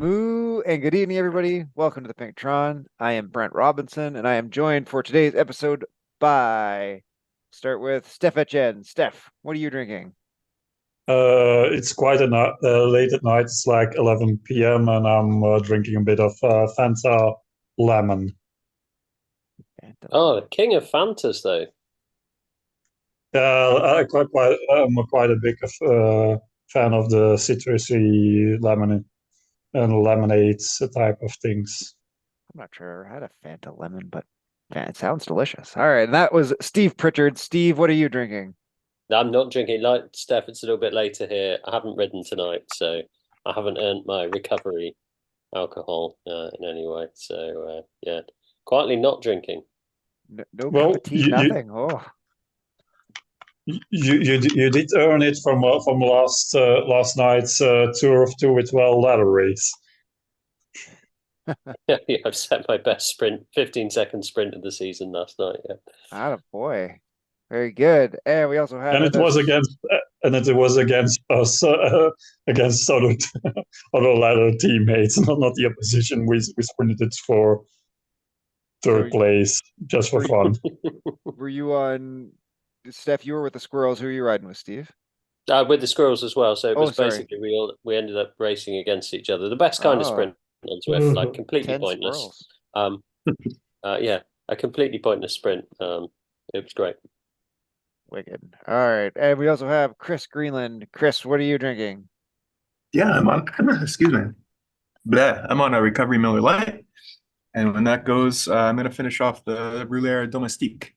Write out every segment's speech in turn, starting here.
Moo and good evening, everybody. Welcome to the Pinktron. I am Brent Robinson, and I am joined for today's episode by start with Steph Etchen. Steph, what are you drinking? It's quite late at night. It's like 11 p.m. and I'm drinking a bit of Fanta lemon. Oh, the king of Fantas, though. I'm quite a big fan of the citrusy lemon and lemonades type of things. I'm not sure I ever had a Fanta lemon, but man, it sounds delicious. All right, and that was Steve Pritchard. Steve, what are you drinking? I'm not drinking. Like Steph, it's a little bit later here. I haven't ridden tonight, so I haven't earned my recovery alcohol in any way. So yeah, quietly not drinking. No cup Well, of tea, nothing. Oh, you did earn it from last night's tour of two with well ladder race. Yeah, I've set my best sprint, 15-second sprint of the season last night. Yeah. atta boy. Very good. And we also have And with it was us against us, against other ladder teammates, not the opposition. We sprinted for third So place just for were, fun. were you on Steph, you were with the squirrels. Who are you riding with, Steve? With the squirrels as well. So it Oh, was sorry. basically we ended up racing against each other. The best kind of Oh, sprint on Zwift, like Mhm. completely 10 pointless. squirrels. Yeah, a completely pointless sprint. It was great. Wicked. All right. And we also have Chris Greenland. Chris, what are you drinking? Yeah, excuse me. Yeah, I'm on a recovery Miller Lite. And when that goes, I'm going to finish off the Brûlée Domestique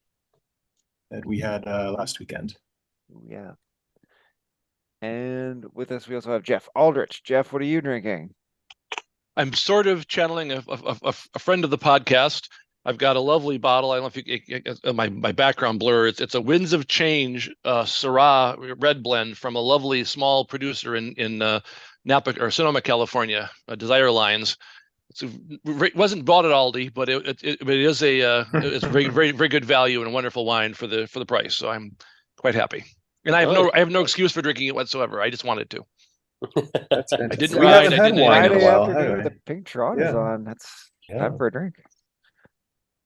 that we had last weekend. Ooh, yeah. And with us, we also have Jeff Aldrich. Jeff, what are you drinking? I'm sort of channeling a friend of the podcast. I've got a lovely bottle. I don't know if you my background blur. It's a Winds of Change Syrah red blend from a lovely small producer in Napa or Sonoma, California, Desire Lines. It wasn't bought at Aldi, but it is it's very good value and a wonderful wine for the price. So I'm quite happy. And Nice. I have no excuse for drinking it whatsoever. I just wanted to. That's I fantastic. didn't We ride. haven't I had didn't wine in a Friday while, afternoon have with we? the Pink Tron is Yeah. on. That's Yeah. time for a drink.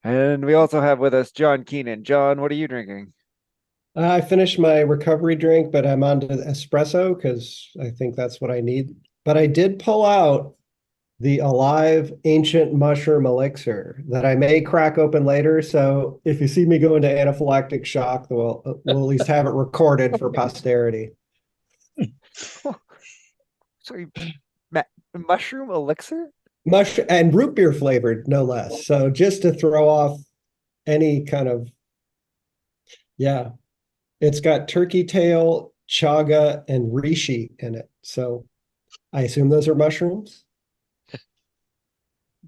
And we also have with us John Keenan. John, what are you drinking? I finished my recovery drink, but I'm on to espresso because I think that's what I need. But I did pull out the Alive Ancient Mushroom Elixir that I may crack open later. So if you see me go into anaphylactic shock, we'll at least have it recorded for posterity. Sorry, mushroom elixir? And root beer flavored, no less. So just to throw off any kind of, yeah, it's got turkey tail, chaga, and reishi in it. So I assume those are mushrooms.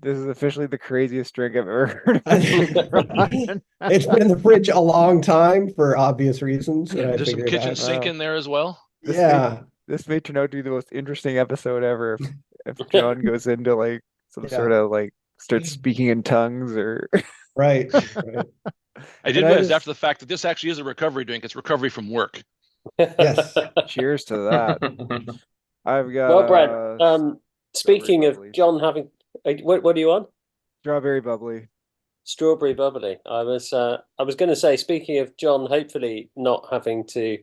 This is officially the craziest drink I've ever heard of. It's been in the fridge a long time for obvious reasons, and I There's some figured kitchen out, sink Wow. in there as well. This yeah, this may turn out to be the most interesting episode ever if John goes into like some yeah, sort of like starts speaking in tongues or right, right. I did And I realize just after the fact that this actually is a recovery drink. It's recovery from work. Yes. cheers to that. I've got Well, Brad, speaking of bubbly. John having, what are you on? Strawberry bubbly. Strawberry bubbly. I was going to say, speaking of John, hopefully not having to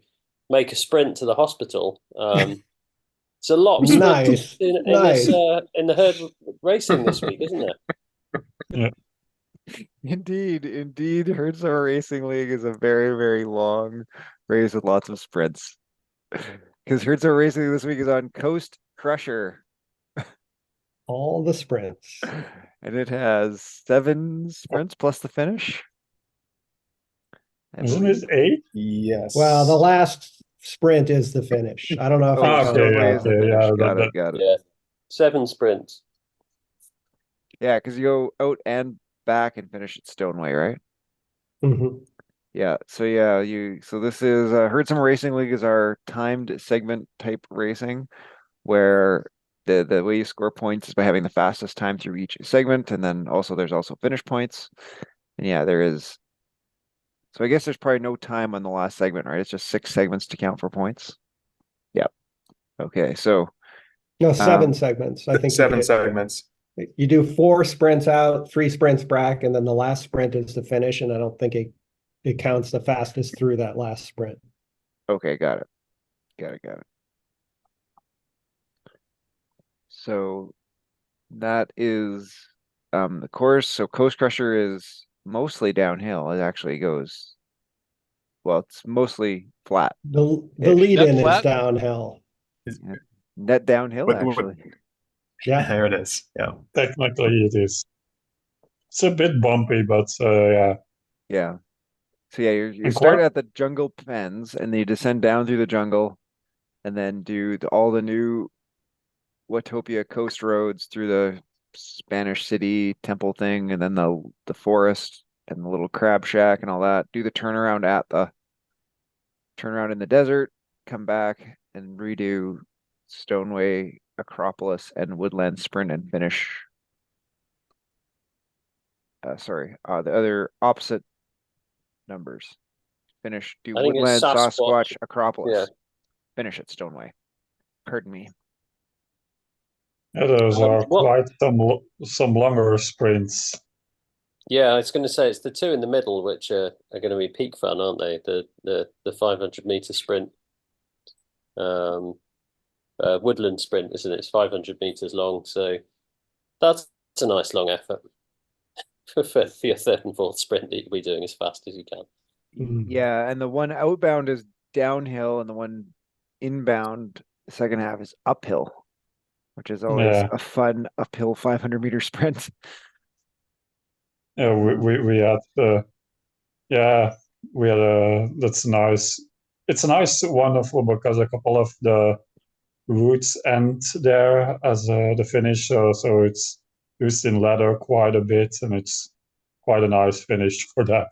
make a sprint to the hospital. It's a lot of sprints Nice, in nice. this in the herd racing this week, isn't it? Yeah. Indeed, Hertz Summer Racing League is a very, very long race with lots of sprints. Because Hertz Summer Racing League this week is on Coast Crusher. All the sprints. And it has 7 sprints plus the finish. I Isn't believe. it 8? Yes. Well, the last sprint is the finish. I don't know if Oh, it okay, Stoneway is the okay, finish. yeah, Got that- it, got it. Yeah, 7 sprints. Yeah, because you go out and back and finish at Stoneway, right? Mhm. Yeah, so this is Hertz Summer Racing League is our timed segment type racing where the way you score points is by having the fastest time through each segment, and then also there's also finish points. And yeah, there is. So I guess there's probably no time on the last segment, right? It's just 6 segments to count for points. Yep. Okay, so No, 7 segments. I think Seven segments. you do 4 sprints out, 3 sprints back, and then the last sprint is the finish. And I don't think it counts the fastest through that last sprint. Okay, got it. Got it. So that is the course. So Coast Crusher is mostly downhill. It actually goes, well, it's mostly flat. The Ish. lead in Net is flat? downhill. Net downhill, Oh, What- what- actually. Yeah. There it is. Yeah. Technically, it is. It's a bit bumpy, but yeah. Yeah. So yeah, you And start quite- at the jungle pens and then you descend down through the jungle and then do all the new Watopia coast roads through the Spanish city temple thing and then the forest and the little crab shack and all that. Do the turnaround in the desert, come back and redo Stoneway, Acropolis, and Woodland Sprint and finish. The other opposite numbers. Finish, do I think it's Woodland, Sasquatch. Sasquatch, Acropolis. Yeah. Finish at Stoneway. Pardon me. Yeah, those are What? quite some longer sprints. Yeah, I was going to say it's the two in the middle which are going to be peak fun, aren't they? The 500-meter sprint, woodland sprint, isn't it? It's 500 meters long, so that's a nice long effort for your third and fourth sprint that you'll be doing as fast as you can. Yeah, and the one outbound is downhill, and the one inbound, the second half is uphill, which is always Yeah. a fun uphill 500-meter sprint. Yeah, we had that's nice. It's nice, wonderful because a couple of the routes end there as the finish, so it's used in leather quite a bit, and it's quite a nice finish for that.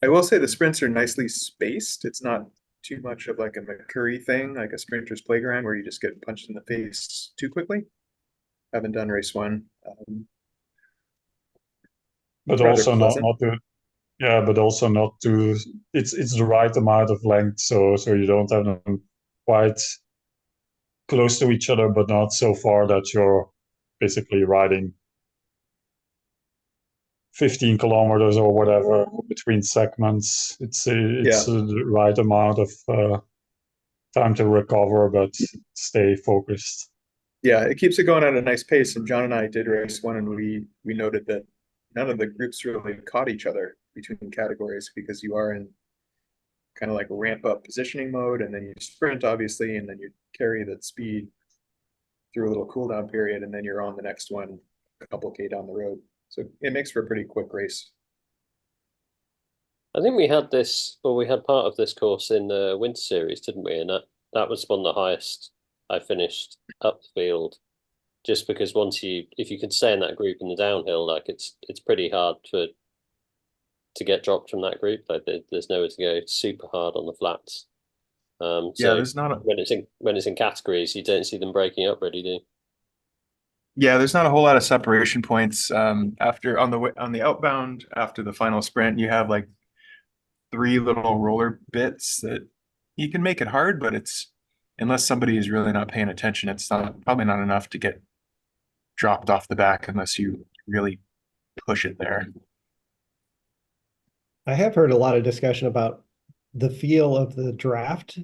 I will say the sprints are nicely spaced. It's not too much of like a McCurry thing, like a sprinter's playground where you just get punched in the face too quickly. Haven't done race one. But Rather also pleasant. not too, yeah, but also not too. It's the right amount of length, so you don't have them quite close to each other, but not so far that you're basically riding 15 kilometers or whatever between segments. It's the right amount of time to recover, but stay focused. Yeah, it keeps it going at a nice pace. And John and I did race one, and we noted that none of the groups really caught each other between categories because you are in kind of like a ramp up positioning mode, and then you sprint obviously, and then you carry that speed through a little cooldown period, and then you're on the next one a couple K down the road. So it makes for a pretty quick race. I think we had part of this course in the winter series, didn't we? And that was one of the highest I finished up the field, just because if you can stay in that group in the downhill, like it's pretty hard to get dropped from that group. Like there's nowhere to go super hard on the flats. So there's not when it's in categories, you don't see them breaking up really, do you? Yeah, there's not a whole lot of separation points. After on the outbound after the final sprint, you have like 3 little roller bits that you can make it hard, but it's unless somebody is really not paying attention, it's probably not enough to get dropped off the back unless you really push it there. I have heard a lot of discussion about the feel of the draft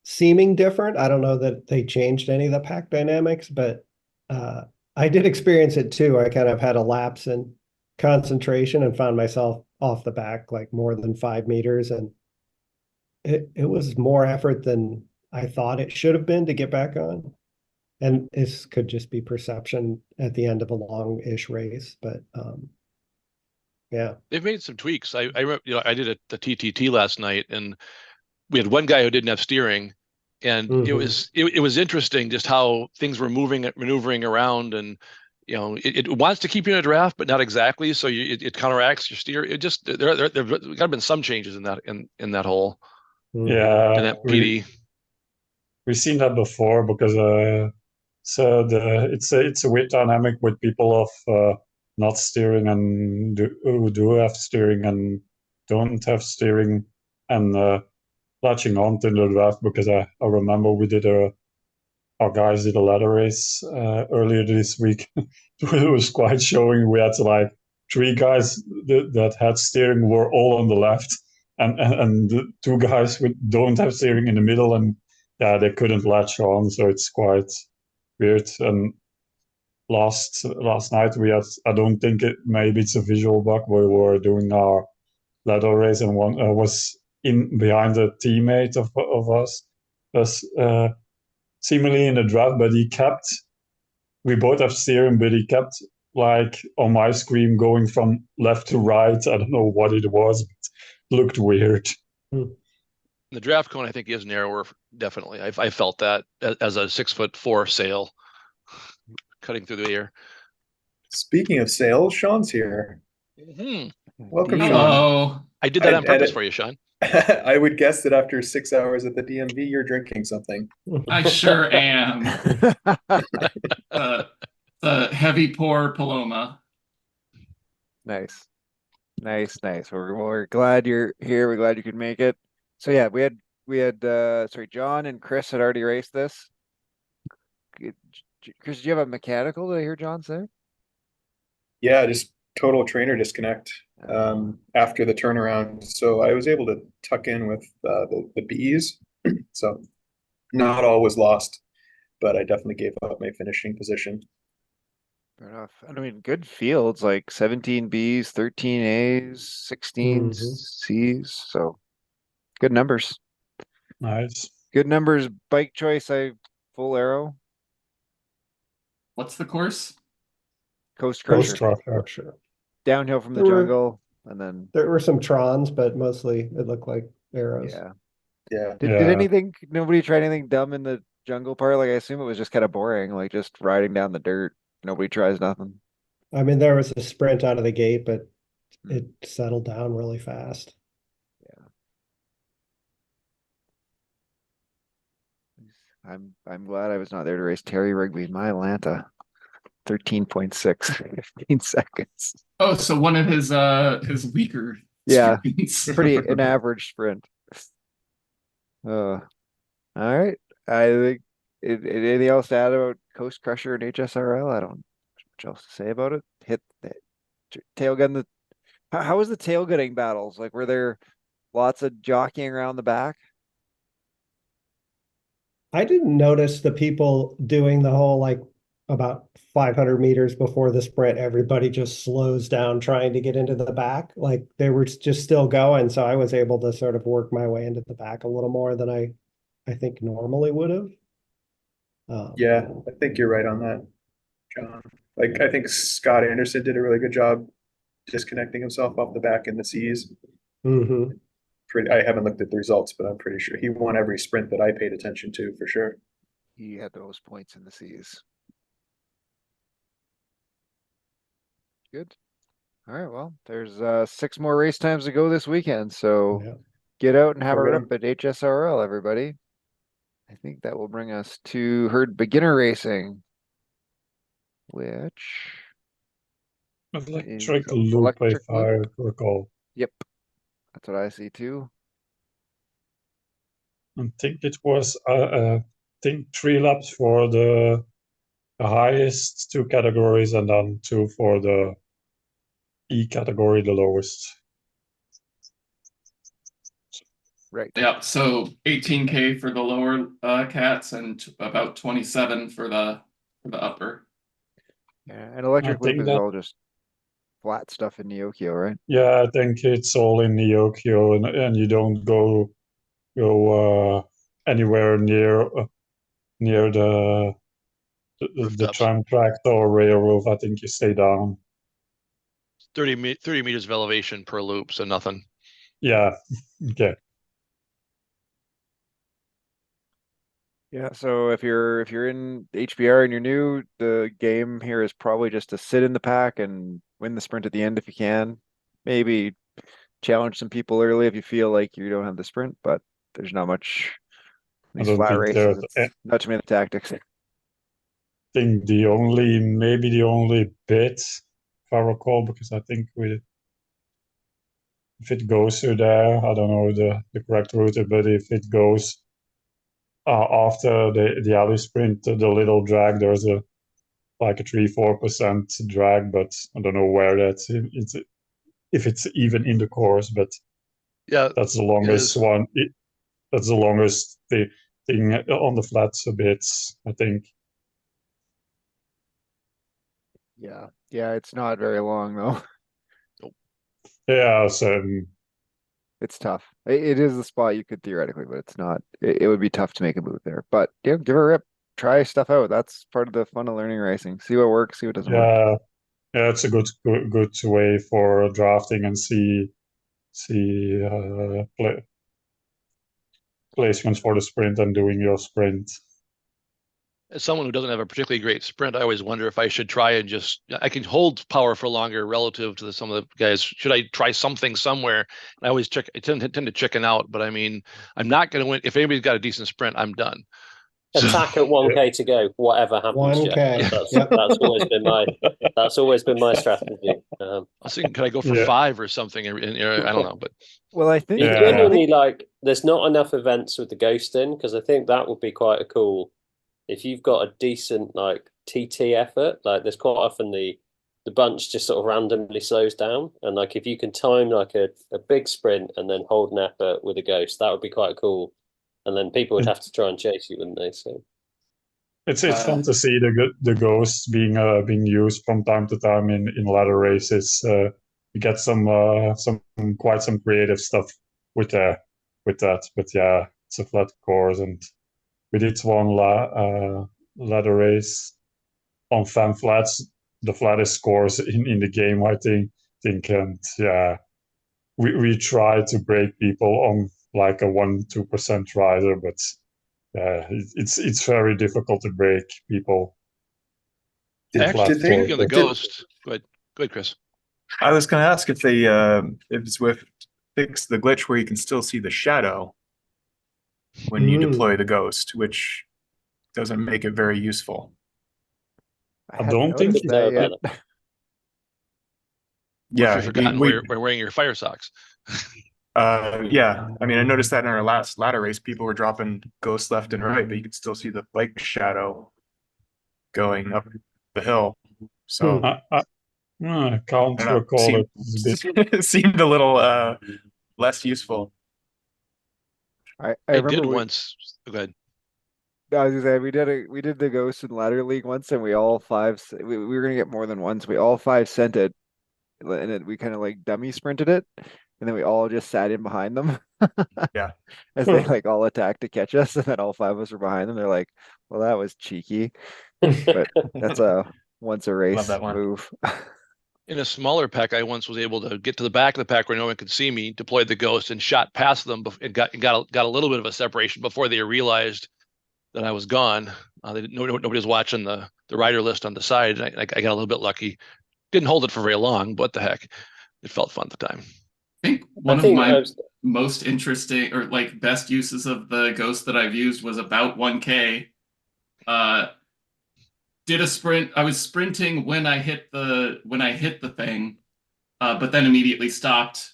seeming different. I don't know that they changed any of the pack dynamics, but I did experience it too. I kind of had a lapse in concentration and found myself off the back like more than 5 meters. And it was more effort than I thought it should have been to get back on. And this could just be perception at the end of a long-ish race, but yeah. They've made some tweaks. I remember, I did the TTT last night, and we had one guy who didn't have steering, and it was interesting just how things were maneuvering around, and it wants to keep you in a draft, but not exactly. So it counteracts your steer. It just there've got to been some changes in that whole Yeah, in that PD. We've seen that before because it's a weird dynamic with people of not steering and who do have steering and don't have steering, and latching on to the draft because I remember we did our guys did a ladder race earlier this week. It was quite showing. We had like three guys that had steering were all on the left, and the two guys who don't have steering in the middle, and yeah, they couldn't latch on. So it's quite weird. And last night we had, I don't think maybe it's a visual bug. We were doing our ladder race, and one was in behind a teammate of us was seemingly in the draft, but we both have steering, but he kept like on my screen going from left to right. I don't know what it was, but it looked weird. The draft cone, I think, is narrower. Definitely, I felt that as a 6'4" sail cutting through the air. Speaking of sales, Sean's here. Mm-hmm. Welcome, Sean. Hello. I did that on purpose for you, Sean. I would guess that after 6 hours at the DMV, you're drinking something. I sure am. The heavy pour Paloma. Nice. We're glad you're here. We're glad you could make it. So yeah, we had sorry, John and Chris had already raced this. Chris, did you have a mechanical? Did I hear John say? Yeah, just total trainer disconnect after the turnaround. So I was able to tuck in with the bees. So not all was lost, but I definitely gave up my finishing position. Fair enough. I mean, good fields, like 17 Bs, 13 As, 16 Cs. So good numbers. Nice. Good numbers. Bike choice, I full arrow. What's the course? Coast Crusher. Coast Crusher. Downhill from the There were- jungle, and then There were some Trons, but mostly it looked like arrows. yeah. Yeah. Did nobody try anything dumb in the jungle part? Like I assume it was just kind of boring, like just riding down the dirt. Nobody tries nothing. I mean, there was a sprint out of the gate, but it settled down really fast. I'm glad I was not there to race Terry Rigby in my Atlanta. 13.6, 15 seconds. Oh, so one of his weaker Yeah, sprints. pretty an average sprint. All right. I think anything else to add about Coast Crusher and HSRL? I don't have much else to say about it. Hit the tailgun. How was the tailgunning battles? Like, were there lots of jockeying around the back? I didn't notice the people doing the whole like about 500 meters before the sprint, everybody just slows down trying to get into the back. Like they were just still going. So I was able to sort of work my way into the back a little more than I think normally would have. Yeah, I think you're right on that, John. Like I think Scott Anderson did a really good job disconnecting himself off the back in the C's. Mm-hmm. I haven't looked at the results, but I'm pretty sure he won every sprint that I paid attention to for sure. He had those points in the C's. Good. All right. Well, there's 6 more race times to go this weekend, so Yeah. get out and have a Okay. rip at HSRL, everybody. I think that will bring us to herd beginner racing, which Electric is loop, electric if I loop. recall. Yep, that's what I see too. I think it was I think 3 laps for the highest 2 categories, and then 2 for the E category, the lowest. Right. Yeah, so 18K for the lower cats and about 27 for the upper. Yeah, and electric I loop think is that- all just flat stuff in Neokyo, right? Yeah, I think it's all in Neokyo, and you don't go anywhere near the Rooftops. tram tracks or railroad. I think you stay down. 30 meters of elevation per loop, so nothing. Yeah, okay. Yeah, so if you're in HBR and you're new, the game here is probably just to sit in the pack and win the sprint at the end if you can. Maybe challenge some people early if you feel like you don't have the sprint, but there's not much I these don't flat think races. there's It's not too many tactics. think maybe the only bit, if I recall, because I think if it goes through there. I don't know the correct route, but if it goes after the alley sprint, the little drag, there's a like a 3-4% drag, but I don't know where that's it's if it's even in the course, but Yeah, that's the it longest is. one. That's the longest thing on the flats bits, I think. Yeah. Yeah, it's not very long though. Yeah, so It's tough. It is the spot you could theoretically, but it's not. It would be tough to make a move there. But yeah, give it a rip. Try stuff out. That's part of the fun of learning racing. See what works, see what doesn't work. yeah, it's a good way for drafting and see placements for the sprint and doing your sprint. As someone who doesn't have a particularly great sprint, I always wonder if I should try and I can hold power for longer relative to some of the guys. Should I try something somewhere? And I always I tend to chicken out, but I mean, I'm not going to win. If anybody's got a decent sprint, I'm done. Attack at 1K to go, whatever happens, Jeff. 1K. Yep. That's always been my strategy. I was thinking, could I go for Yeah. 5 or something? I don't know, but Well, I think You Yeah. genuinely there's not enough events with the ghost in, because I think that would be quite a cool if you've got a decent like TT effort. Like there's quite often the bunch just sort of randomly slows down, and like if you can time like a big sprint and then hold an effort with a ghost, that would be quite cool. And then people would have to try and chase you, wouldn't they? So It's fun to see the ghosts being used from time to time in ladder races. You get some quite some creative stuff with that. But yeah, it's a flat course, and we did one ladder race on fan flats, the flattest course in the game, I think, and yeah, we try to break people on like a 1-2% rider, but it's very difficult to break people. actually, Did they- speaking of the did- ghost, go ahead, Chris. I was going to ask if if Zwift fixed the glitch where you can still see the shadow when you deploy the ghost, which doesn't make it very useful. I hadn't don't think noticed so. that yet. Yeah, Yeah, you've forgotten we're wearing your fire socks. yeah. I mean, I noticed that in our last ladder race, people were dropping ghosts left and right, but you could still see the bike shadow going up the hill. So I can't I don't know, recall it. It's a bit- it seemed a little less useful. I I remember did once. Go ahead. I was gonna say we did the Ghost and Ladder League once, and we all five we were gonna get more than once. We all five sent it, and we kind of like dummy sprinted it, and then we all just sat in behind them. Yeah. As they like all attacked to catch us, and then all five of us were behind them. They're like, "Well, that was cheeky," but that's a once a race that one. move. In a smaller pack, I once was able to get to the back of the pack where no one could see me, deployed the ghost, and shot past them, and got a little bit of a separation before they realized that I was gone. Nobody was watching the rider list on the side. I got a little bit lucky. Didn't hold it for very long, but what the heck? It felt fun at the time. I think one of my most interesting or like best uses of the ghost that I've used was about 1K. Did a sprint. I was sprinting when I hit the thing, but then immediately stopped.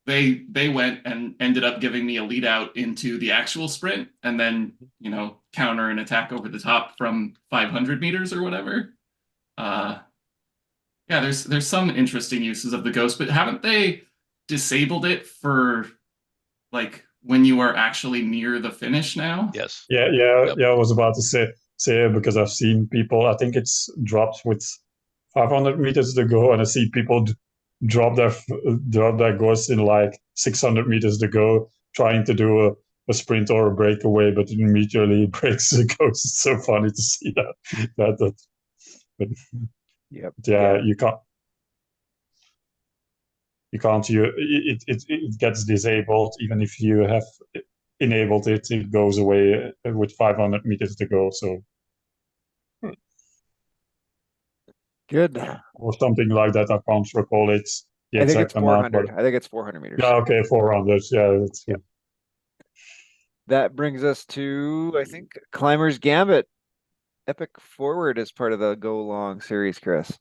They went and ended up giving me a lead out into the actual sprint, and then counter and attack over the top from 500 meters or whatever. Yeah, there's some interesting uses of the ghost, but haven't they disabled it for like when you are actually near the finish now? Yes. Yeah. Yep. I was about to say because I've seen people. I think it's dropped with 500 meters to go, and I see people drop their ghost in like 600 meters to go, trying to do a sprint or a breakaway, but it immediately breaks the ghost. It's so funny to see that. But Yep. yeah, you can't. It gets disabled even if you have enabled it. It goes away with 500 meters to go. So Good. or something like that. I can't recall it. The I think exact it's amount, 400. but I think it's 400 meters. yeah, okay, 400. Yeah, that's Yep. That brings us to, I think, Climber's Gambit. Epic Forward is part of the Go Long series, Chris.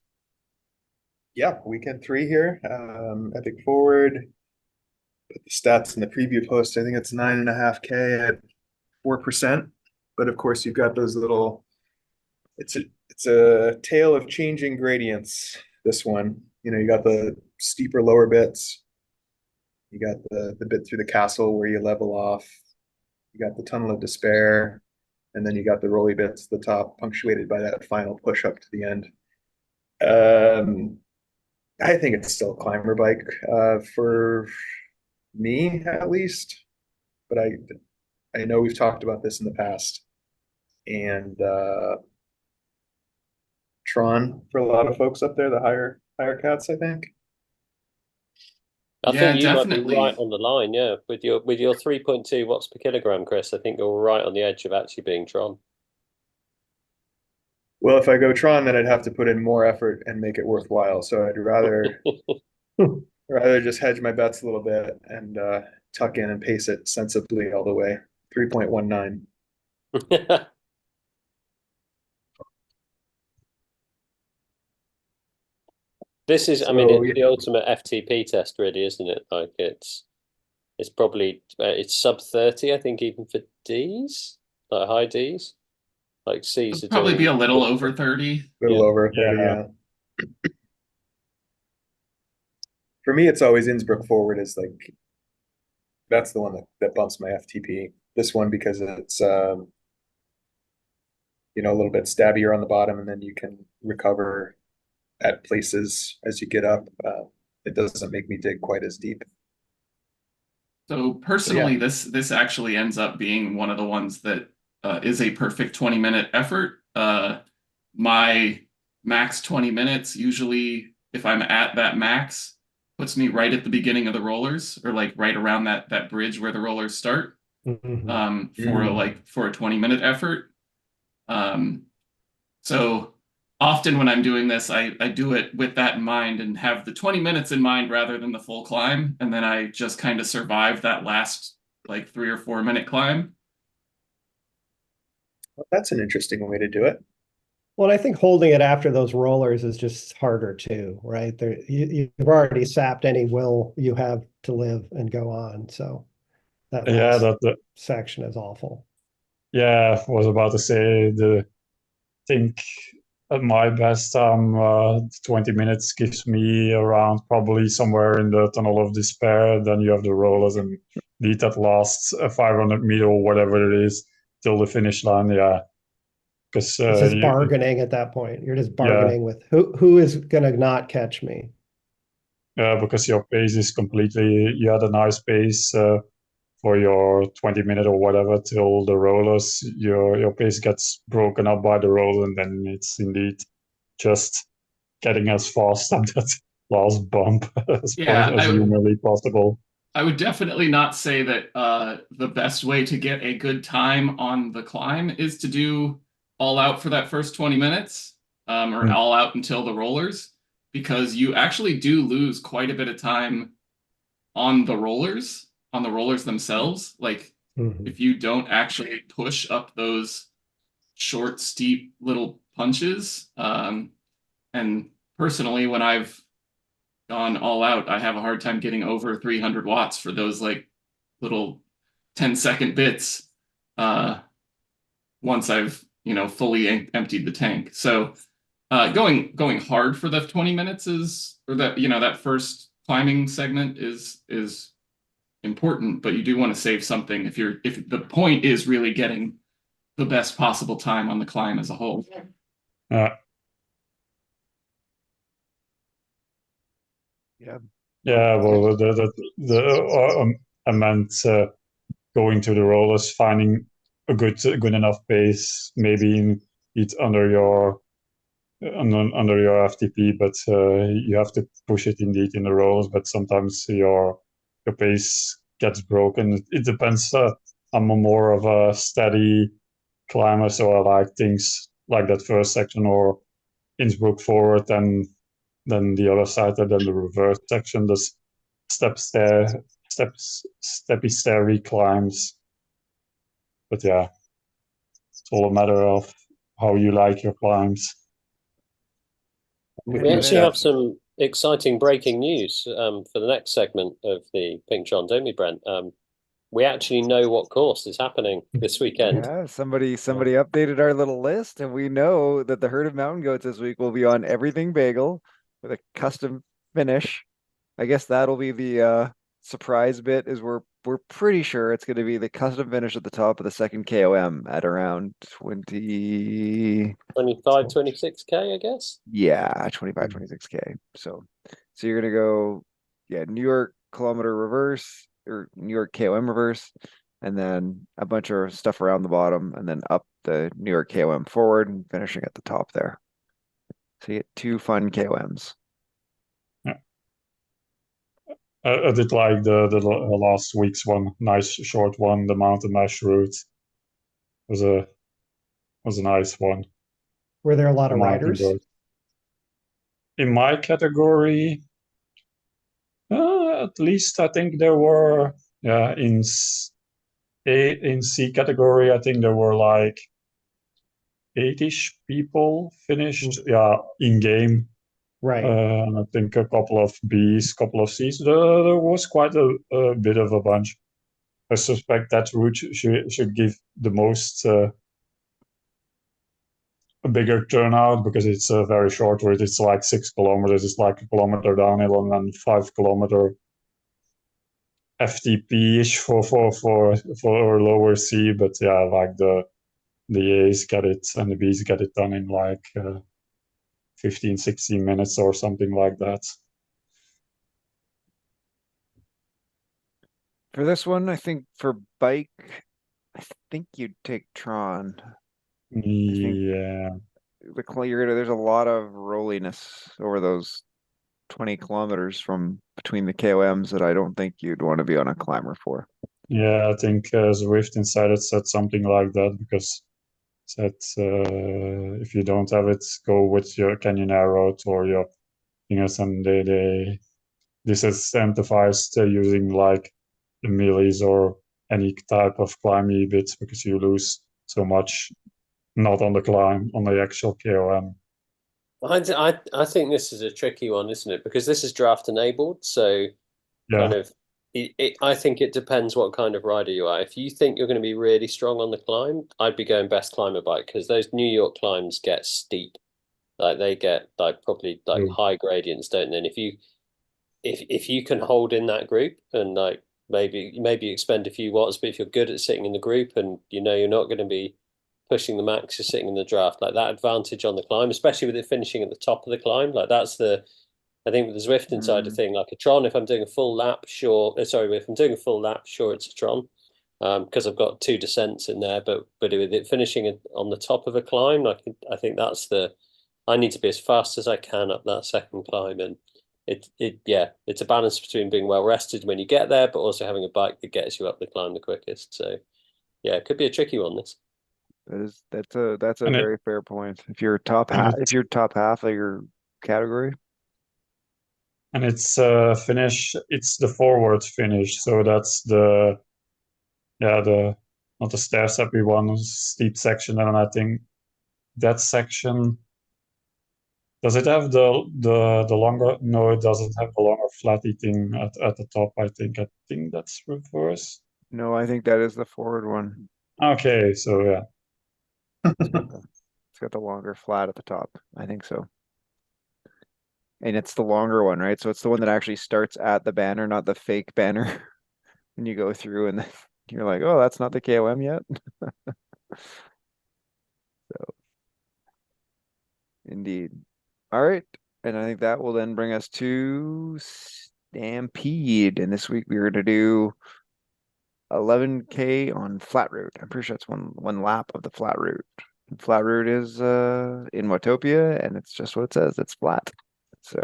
Yeah, weekend 3 here. Epic Forward. But the stats in the preview post, I think it's 9.5K at 4%. But of course, you've got those little. It's a tale of changing gradients. This one, you got the steeper lower bits. You got the bit through the castle where you level off. You got the tunnel of despair, and then you got the rolly bits at the top, punctuated by that final push up to the end. I think it's still a climber bike for me at least, but I know we've talked about this in the past, and Tron for a lot of folks up there, the higher cats, I think. I Yeah, think you might be definitely. right on the line, yeah. With your 3.2 watts per kilogram, Chris, I think you're right on the edge of actually being Tron. Well, if I go Tron, then I'd have to put in more effort and make it worthwhile. So I'd rather just hedge my bets a little bit and tuck in and pace it sensibly all the way. 3.19. This is, I So, mean, it's yeah. the ultimate FTP test, really, isn't it? Like it's probably it's sub 30, I think, even for Ds, like high Ds, like Cs It'd are probably be doing a little over 30. A little Yeah. over 30, Yeah. yeah. For me, it's always Innsbruck forward is like that's the one that bumps my FTP. This one because it's a little bit stabbier on the bottom, and then you can recover at places as you get up. It doesn't make me dig quite as deep. So personally, this actually ends up being one of the ones that is a perfect 20-minute effort. My max 20 minutes, usually if I'm at that max, puts me right at the beginning of the rollers, or like right around that bridge where the rollers start, for a 20-minute effort. So often when I'm doing this, I do it with that in mind and have the 20 minutes in mind rather than the full climb. And then I just kind of survive that last like 3 or 4 minute climb. Well, that's an interesting way to do it. Well, I think holding it after those rollers is just harder too, right? You've already sapped any will you have to live and go on. So that Yeah, last that section is awful. yeah, I was about to say think at my best time 20 minutes gives me around probably somewhere in the tunnel of despair. Then you have the rollers and need that last 500-meter or whatever it is till the finish line. Yeah, because It's just bargaining at that point. You're just bargaining with who is gonna not catch me. Yeah, because your pace is completely, you had a nice pace for your 20-minute or whatever till the rollers, your pace gets broken up by the rollers, and then it's indeed just getting as fast at that last bump as humanly possible. I would definitely not say that the best way to get a good time on the climb is to do all out for that first 20 minutes, or all out until the rollers, because you actually do lose quite a bit of time on the rollers themselves. Like if you don't actually push up those short, steep little punches, and personally, when I've gone all out, I have a hard time getting over 300 watts for those like little 10-second bits once I've fully emptied the tank. So going hard for the 20 minutes that first climbing segment is important, but you do want to save something if the point is really getting the best possible time on the climb as a whole. Yeah, well, I meant going to the rollers, finding a good enough pace, maybe in it under your FTP, but you have to push it indeed in the rollers. But sometimes your pace gets broken. It depends. I'm more of a steady climber, so I like things like that first section or Innsbruck forward, and then the other side, and then the reverse section, the steppy stairy climbs. But yeah, it's all a matter of how you like your climbs. We actually have some exciting breaking news for the next segment of the Pink John, don't we, Brent? We actually know what course is happening this weekend. Yeah, somebody updated our little list, and we know that the herd of mountain goats this week will be on Everything Bagel with a custom finish. I guess that'll be the surprise bit, is we're pretty sure it's going to be the custom finish at the top of the second KOM at around 20, 25, 26K, I guess. yeah, 25, 26K. So you're gonna go, yeah, New York kilometer reverse or New York KOM reverse, and then a bunch of stuff around the bottom, and then up the New York KOM forward and finishing at the top there. So you get two fun KOMs. I did like the last week's one, nice short one, the mountain mesh route was a nice one. Were there a lot of Mountain riders? goat. In my category, at least I think there were, yeah, in C category, I think there were like 8-ish people finished, yeah, in game. Right. And I think a couple of Bs, couple of Cs. There was quite a bit of a bunch. I suspect that route should give the most a bigger turnout because it's a very short route. It's like 6 kilometers. It's like a kilometer downhill and then 5 kilometer FTP-ish for lower C. But yeah, like the A's get it and the B's get it done in like 15, 16 minutes or something like that. For this one, I think for bike, I think you'd take Tron. Yeah. There's a lot of rolliness over those 20 kilometers from between the KOMs that I don't think you'd want to be on a climber for. Yeah, I think Zwift inside it said something like that because it said if you don't have it, go with your Canyon Arrow or your, and they disincentivized using like the millies or any type of climby bits because you lose so much not on the climb, on the actual KOM. I think this is a tricky one, isn't it? Because this is draft enabled, so Yeah. kind of I think it depends what kind of rider you are. If you think you're going to be really strong on the climb, I'd be going best climber bike because those New York climbs get steep. Like they get like probably like high gradients, don't they? And if you can hold in that group and like maybe expend a few watts, but if you're good at sitting in the group and you know you're not going to be pushing the max, you're sitting in the draft, like that advantage on the climb, especially with it finishing at the top of the climb, like that's the I think with the Zwift inside the thing, like a Tron, if I'm doing a full lap, sure. Sorry, if I'm doing a full lap, sure, it's a Tron, because I've got two descents in there. But with it finishing on the top of a climb, I think that's I need to be as fast as I can up that second climb, and it's a balance between being well rested when you get there, but also having a bike that gets you up the climb the quickest. So yeah, it could be a tricky one. This. That's a very fair point. If you're top half of your category. And it's finish, it's the forward finish. So that's the not the stair steppy one, steep section. And I think that section, does it have the longer? No, it doesn't have the longer flatty thing at the top. I think that's reverse. No, I think that is the forward one. Okay, so yeah. It's got the longer flat at the top. I think so. And it's the longer one, right? So it's the one that actually starts at the banner, not the fake banner. When you go through and you're like, oh, that's not the KOM yet. So, indeed. All right. And I think that will then bring us to Stampede. And this week we are going to do 11K on flat route. I'm pretty sure it's one lap of the flat route. Flat route is in Watopia, and it's just what it says. It's flat. So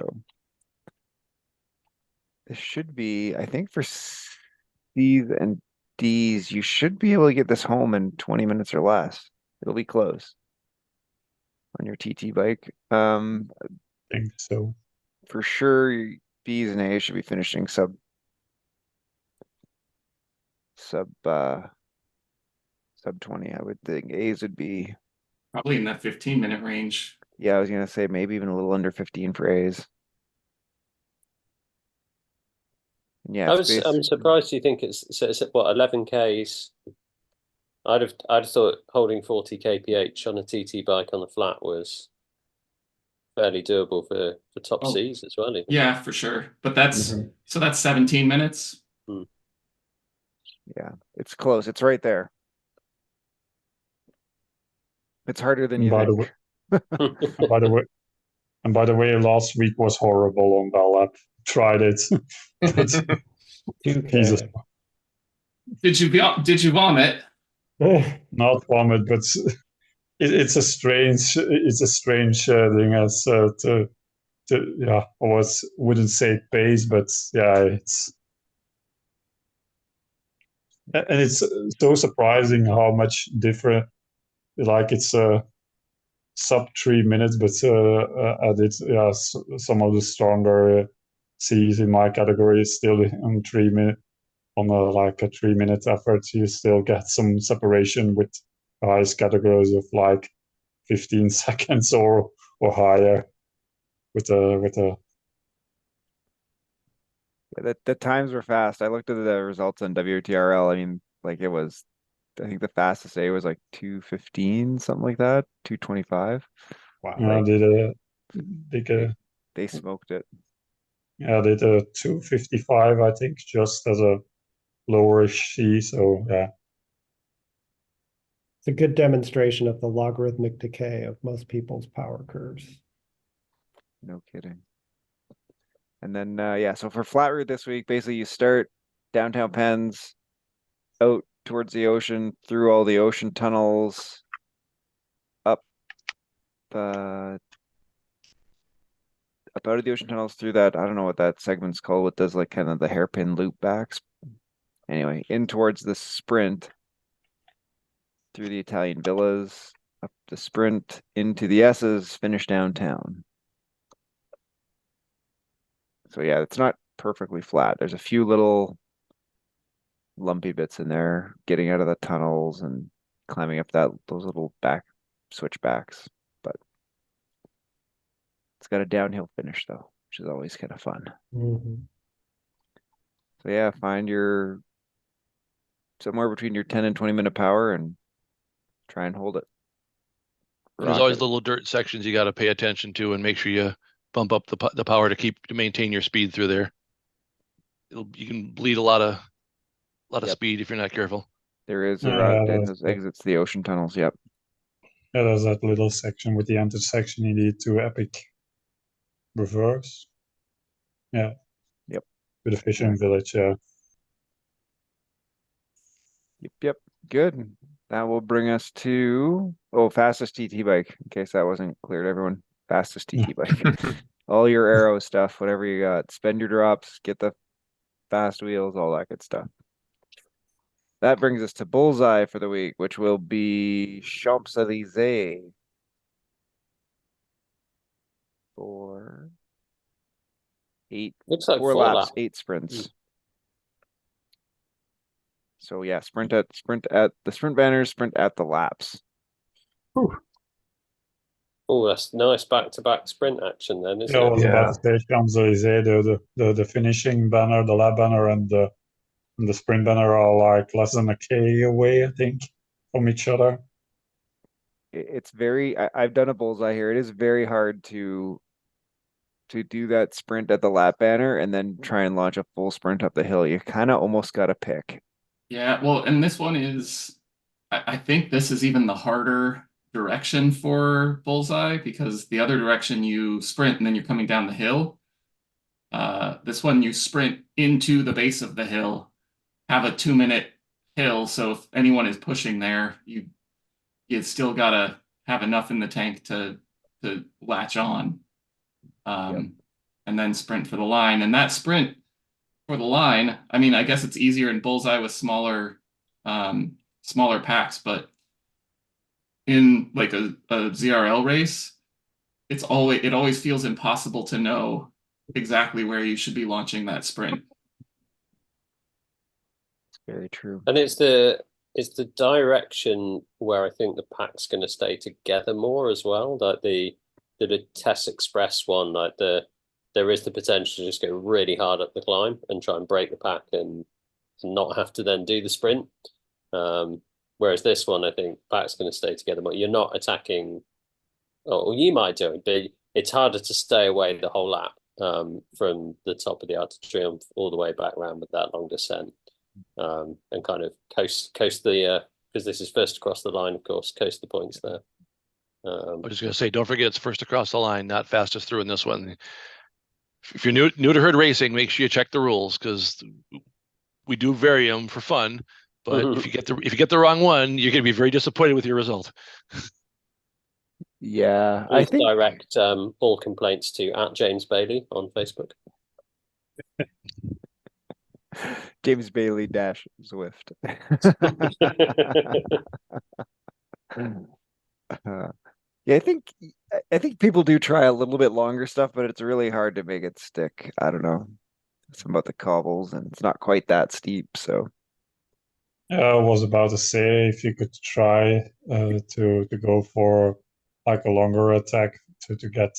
this should be, I think, for C's and D's, you should be able to get this home in 20 minutes or less. It'll be close on your TT bike. I think so. For sure, B's and A's should be finishing sub 20. I would think A's would be probably in that 15-minute range. Yeah, I was gonna say maybe even a little under 15 for A's. Yeah, it's I'm surprised you think it's what 11 Ks. I'd have thought holding 40 kph on a TT bike on the flat was fairly doable for top Oh, Cs as well. Even. Yeah, for sure. But that's Mhm. so that's 17 minutes. Yeah, it's close. It's right there. It's harder than And you by the think. way, by the way, and by the way, last week was horrible on Ballap. Tried it, but 2K. Jesus, Did you vomit? not vomit, but it's a strange thing as to yeah. I wouldn't say pace, but yeah, and it's so surprising how much different. Like it's sub 3 minutes, but at it, yeah, some of the stronger Cs in my category is still on 3 minutes. On like a 3 minute effort, you still get some separation with highest categories of like 15 seconds or higher with a The times were fast. I looked at the results on WTRL. I mean, like it was, I think the fastest day was like 2:15, something like that, 2:25. Wow. Like did a big they smoked it. yeah, did a 2:55, I think, just as a lowerish C. So yeah, It's a good demonstration of the logarithmic decay of most people's power curves. No kidding. And then yeah, so for flat route this week, basically you start downtown Penn's, out towards the ocean, through all the ocean tunnels, up uh up out of the ocean tunnels through that, I don't know what that segment's called, what does like kind of the hairpin loop backs. Anyway, in towards the sprint through the Italian villas, up the sprint into the S's, finish downtown. So yeah, it's not perfectly flat. There's a few little lumpy bits in there, getting out of the tunnels and climbing up those little back switchbacks. But it's got a downhill finish though, which is always kind of fun. Mhm. So yeah, find your somewhere between your 10 and 20-minute power and try and hold it. There's Rock always it. little dirt sections you got to pay attention to and make sure you bump up the power to maintain your speed through there. You can bleed a lot of Yep. speed if you're not careful. There is a Yeah, route in that's those exits to the ocean tunnels. Yep. yeah, there's that little section with the intersection you need to epic reverse. Yeah. Yep. With the fishing village, yeah. Yep. Good. That will bring us to fastest TT bike. In case that wasn't clear to everyone. Fastest TT bike. All your aero stuff, whatever you got. Spend your drops, get the fast wheels, all that good stuff. That brings us to bullseye for the week, which will be Champs-Élysées for Looks like 4 laps, lap. 8 sprints. So yeah, sprint at the sprint banners, sprint at the laps. Oh, that's nice back-to-back sprint action then, isn't Yeah, I it? was about to say Champs-Élysées, the finishing banner, the lap banner, and the sprint banner are like less than a K away, I think, from each other. It's very, I've done a bullseye here. It is very hard to do that sprint at the lap banner and then try and launch a full sprint up the hill. You kind of almost got to pick. Yeah, well, and this one is, I think this is even the harder direction for bullseye because the other direction you sprint and then you're coming down the hill. This one you sprint into the base of the hill, have a 2-minute hill. So if anyone is pushing there, you still gotta have enough in the tank to latch on, and then sprint for the line. And that sprint for the line, I mean, I guess it's easier in bullseye with smaller packs, but in like a ZRL race, it always feels impossible to know exactly where you should be launching that sprint. It's very true. And it's the direction where I think the pack's going to stay together more as well. Like the Test Express one, like the there is the potential to just go really hard up the climb and try and break the pack and not have to then do the sprint. Whereas this one, I think pack's going to stay together, but you're not attacking. Or you might do it, but it's harder to stay away the whole lap from the top of the Arc de Triomphe all the way back around with that long descent, and kind of coast the because this is first across the line, of course, coast the points there. I was just going to say, don't forget it's first across the line, not fastest through in this one. If you're new to herd racing, make sure you check the rules, because we do vary them for fun. But if you get the wrong one, you're going to be very disappointed with your result. Yeah, I think direct all complaints to @JamesBailey on Facebook. James Bailey dash Zwift. Yeah, I think people do try a little bit longer stuff, but it's really hard to make it stick. I don't know. Something about the cobbles, and it's not quite that steep, so. I was about to say, if you could try to go for like a longer attack to get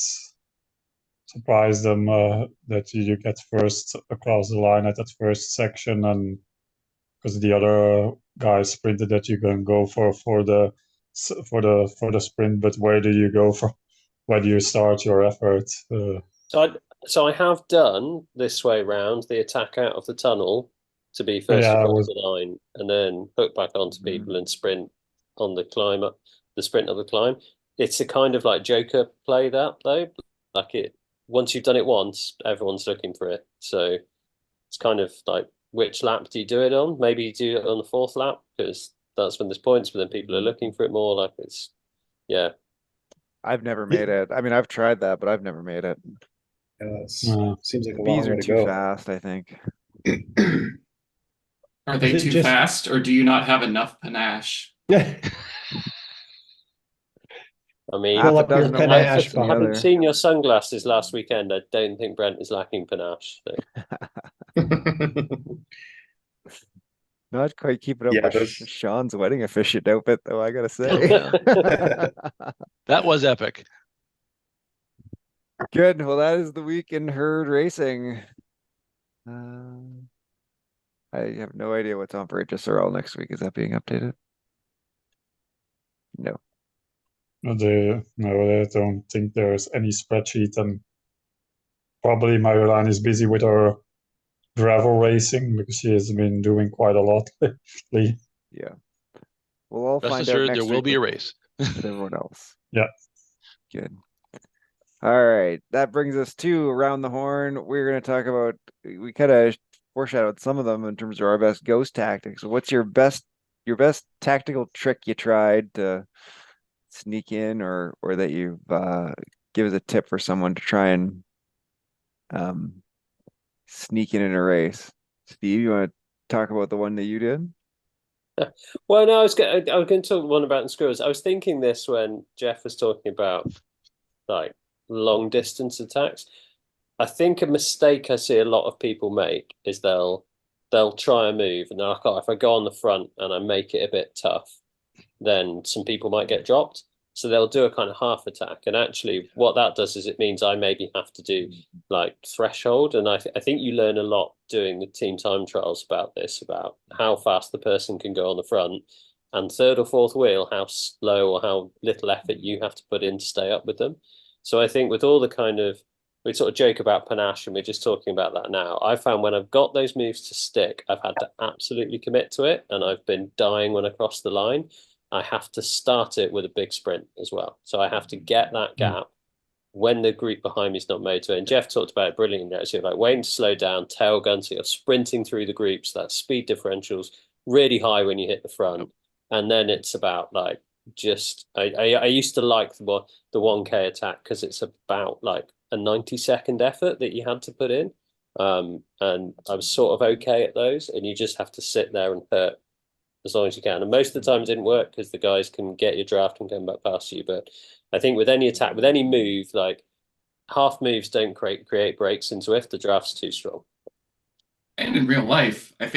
surprise them that you get first across the line at that first section, and because the other guy sprinted, that you can go for the sprint. But where do you go for? Where do you start your effort? So I have done this way round the attack out of the tunnel to be first across the line, and then hook back onto people and sprint on the climb up, the sprint of the climb. It's a kind of like Joker play that though. Like it, once you've done it once, everyone's looking for it. So it's kind of like, which lap do you do it on? Maybe you do it on the fourth lap because that's when there's points, but then people are looking for it more. Like it's, yeah. I've never made it. I mean, I've tried that, but I've never made it. Seems like a long Bees way are to too go. fast, I think. Are they too fast, or do you not have enough panache? I mean, Half a up your dozen of one panache fits in the I haven't other. seen your sunglasses last weekend. I don't think Brent is lacking panache. So. Not quite keeping up Yeah, with those- Sean's wedding officiant outfit, though, I gotta say. That was epic. Good. Well, that is the week in herd racing. I have no idea what's on for HSRL next week. Is that being updated? No. No, I don't think there's any spreadsheet, and probably Marjolein is busy with her gravel racing because she has been doing quite a lot lately. Yeah. We'll all Rest find out assured, next there will week be a with- race. with everyone else. Yeah. Good. All right. That brings us to Around the Horn. We're going to talk about, we kind of foreshadowed some of them in terms of our best ghost tactics. What's your best tactical trick you tried to sneak in, or that you've give as a tip for someone to try and sneak in a race? Steve, you want to talk about the one that you did? Well, no, I was going to talk one about the squirrels. I was thinking this when Jeff was talking about like long distance attacks. I think a mistake I see a lot of people make is they'll try a move and they're like, oh, if I go on the front and I make it a bit tough, then some people might get dropped. So they'll do a kind of half attack. And actually what that does is it means I maybe have to do like threshold. And I think you learn a lot doing the team time trials about this, about how fast the person can go on the front, and third or fourth wheel, how slow or how little effort you have to put in to stay up with them. So I think with all the kind of, we sort of joke about panache and we're just talking about that now. I found when I've got those moves to stick, I've had to absolutely commit to it. And I've been dying when I cross the line. I have to start it with a big sprint as well. So I have to get that gap when the group behind me is not made to it. And Jeff talked about it brilliantly, actually, like waiting to slow down, tail gun, so you're sprinting through the groups, that speed differential's really high when you hit the front. And then it's about like, just, I used to like the 1K attack because it's about like a 90-second effort that you had to put in. And I was sort of okay at those, and you just have to sit there and hurt as long as you can. And most of the time it didn't work because the guys can get your draft and come back past you. But I think with any attack, with any move, like half moves don't create breaks in Zwift. The draft's too strong. And in real life, I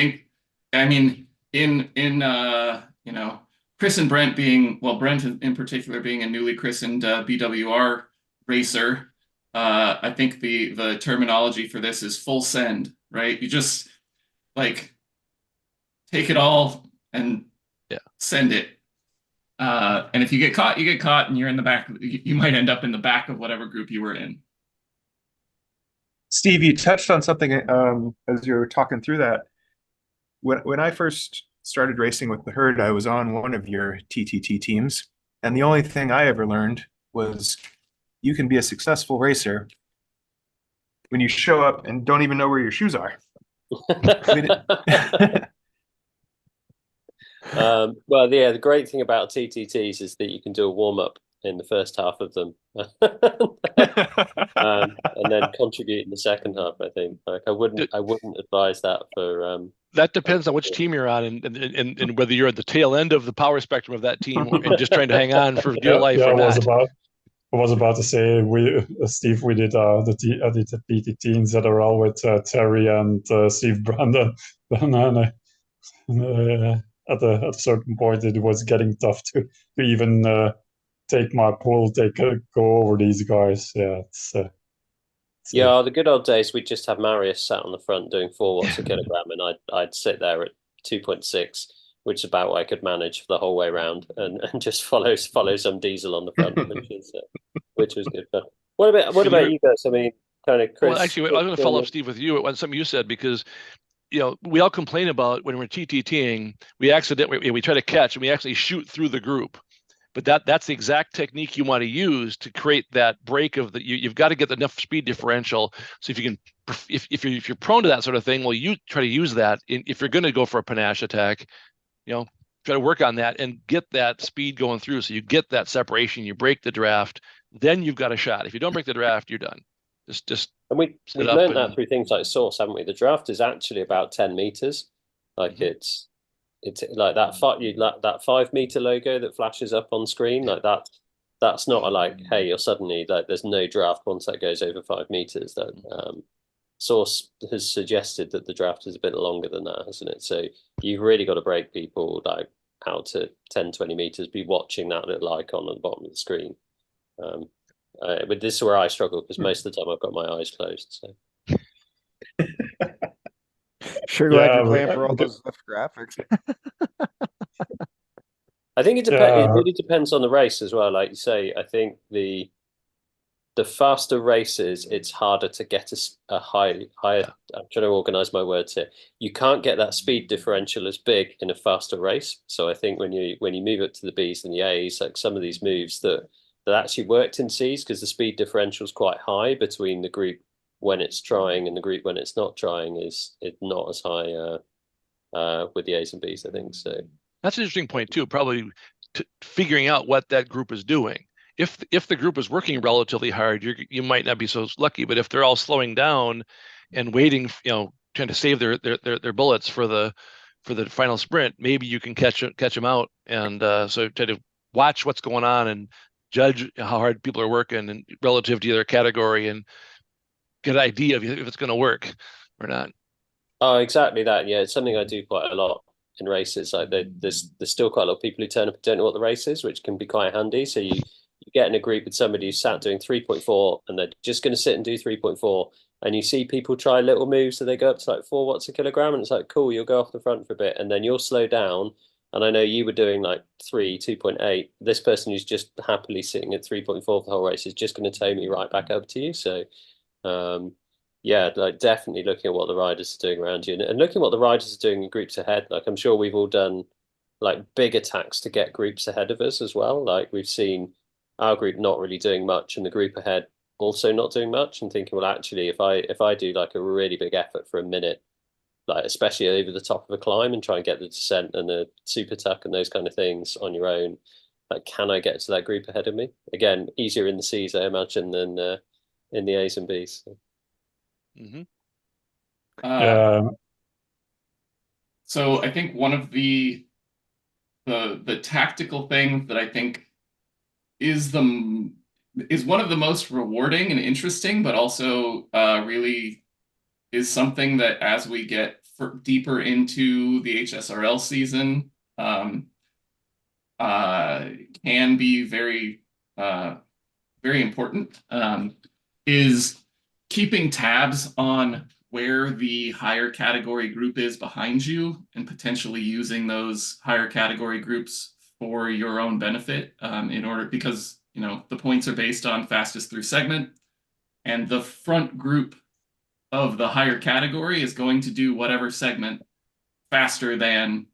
mean, in you know, Chris and Brent being, well, Brent in particular being a newly christened BWR racer, I think the terminology for this is full send, right? You just like take it all and send it. And if you get caught, you get caught, and you're in the back. You might end up in the back of whatever group you were in. Steve, you touched on something as you were talking through that. When I first started racing with the herd, I was on one of your TTT teams, and the only thing I ever learned was you can be a successful racer when you show up and don't even know where your shoes are. Well, yeah, the great thing about TTTs is that you can do a warm up in the first half of them, and then contribute in the second half. I think, like, I wouldn't advise that for. That depends on which team you're on, and whether you're at the tail end of the power spectrum of that team and just trying to hang on for dear life. Yeah, or not. I was about to say, Steve, we did the PT teams that are all with Terry and Steve Brandon. At a certain point, it was getting tough to even take my pull, go over these guys. Yeah, yeah, the good old days. We'd just have Marius sat on the front doing 4 watts a kilogram, and I'd sit there at 2.6, which is about what I could manage for the whole way around, and just follow some diesel on the front, which was good fun. What about you guys? I mean, kind of Chris. Well, actually, I'm going to follow up, Steve, with you on something you said, because we all complain about when we're TTTing, we try to catch and we actually shoot through the group. But that's the exact technique you want to use to create that break of you've got to get enough speed differential. So if you can, if you're prone to that sort of thing, well, you try to use that if you're going to go for a panache attack, try to work on that and get that speed going through. So you get that separation, you break the draft, then you've got a shot. If you don't break the draft, you're done. Just and we've learned that through things like Source, haven't we? The draft is actually about 10 meters. Like it's like that 5 meter logo that flashes up on screen, like that. That's not a like, hey, you're suddenly like there's no draft once that goes over 5 meters. That Source has suggested that the draft is a bit longer than that, hasn't it? So you've really got to break people like out to 10, 20 meters, be watching that little icon on the bottom of the screen. But this is where I struggle, because most of the time I've got my eyes closed. So. Sure glad you're playing for all those Zwift graphics. I think it depends. It really depends on the race as well. Like you say, I think the faster races, it's harder to get a higher. I'm trying to organize my words here. You can't get that speed differential as big in a faster race. So I think when you move up to the Bs and the As, like some of these moves that actually worked in Cs, because the speed differential is quite high between the group when it's trying and the group when it's not trying, is not as high with the A's and Bs, I think. So that's an interesting point too. Probably figuring out what that group is doing. If the group is working relatively hard, you might not be so lucky. But if they're all slowing down and waiting, trying to save their bullets for the final sprint, maybe you can catch them out. And so try to watch what's going on and judge how hard people are working and relative to their category, and get an idea if it's going to work or not. Oh, exactly that. Yeah, it's something I do quite a lot in races. Like there's still quite a lot of people who turn up and don't know what the race is, which can be quite handy. So you get in a group with somebody who's sat doing 3.4 and they're just going to sit and do 3.4, and you see people try little moves, so they go up to like 4 watts a kilogram, and it's like, cool, you'll go off the front for a bit and then you'll slow down. And I know you were doing like 2.8. This person who's just happily sitting at 3.4 for the whole race is just going to tow me right back up to you. So yeah, like definitely looking at what the riders are doing around you, and looking at what the riders are doing in groups ahead. Like I'm sure we've all done like big attacks to get groups ahead of us as well. Like we've seen our group not really doing much and the group ahead also not doing much, and thinking, well, actually, if I do like a really big effort for a minute, like especially over the top of a climb, and try and get the descent and the super tuck and those kind of things on your own, like can I get to that group ahead of me? Again, easier in the Cs, I imagine, than in the A's and Bs. So. So I think one of the tactical things that I think is one of the most rewarding and interesting, but also really is something that as we get deeper into the HSRL season can be very very important. is keeping tabs on where the higher category group is behind you and potentially using those higher category groups for your own benefit in order, because, you know, the points are based on fastest through segment, and the front group of the higher category is going to do whatever segment faster than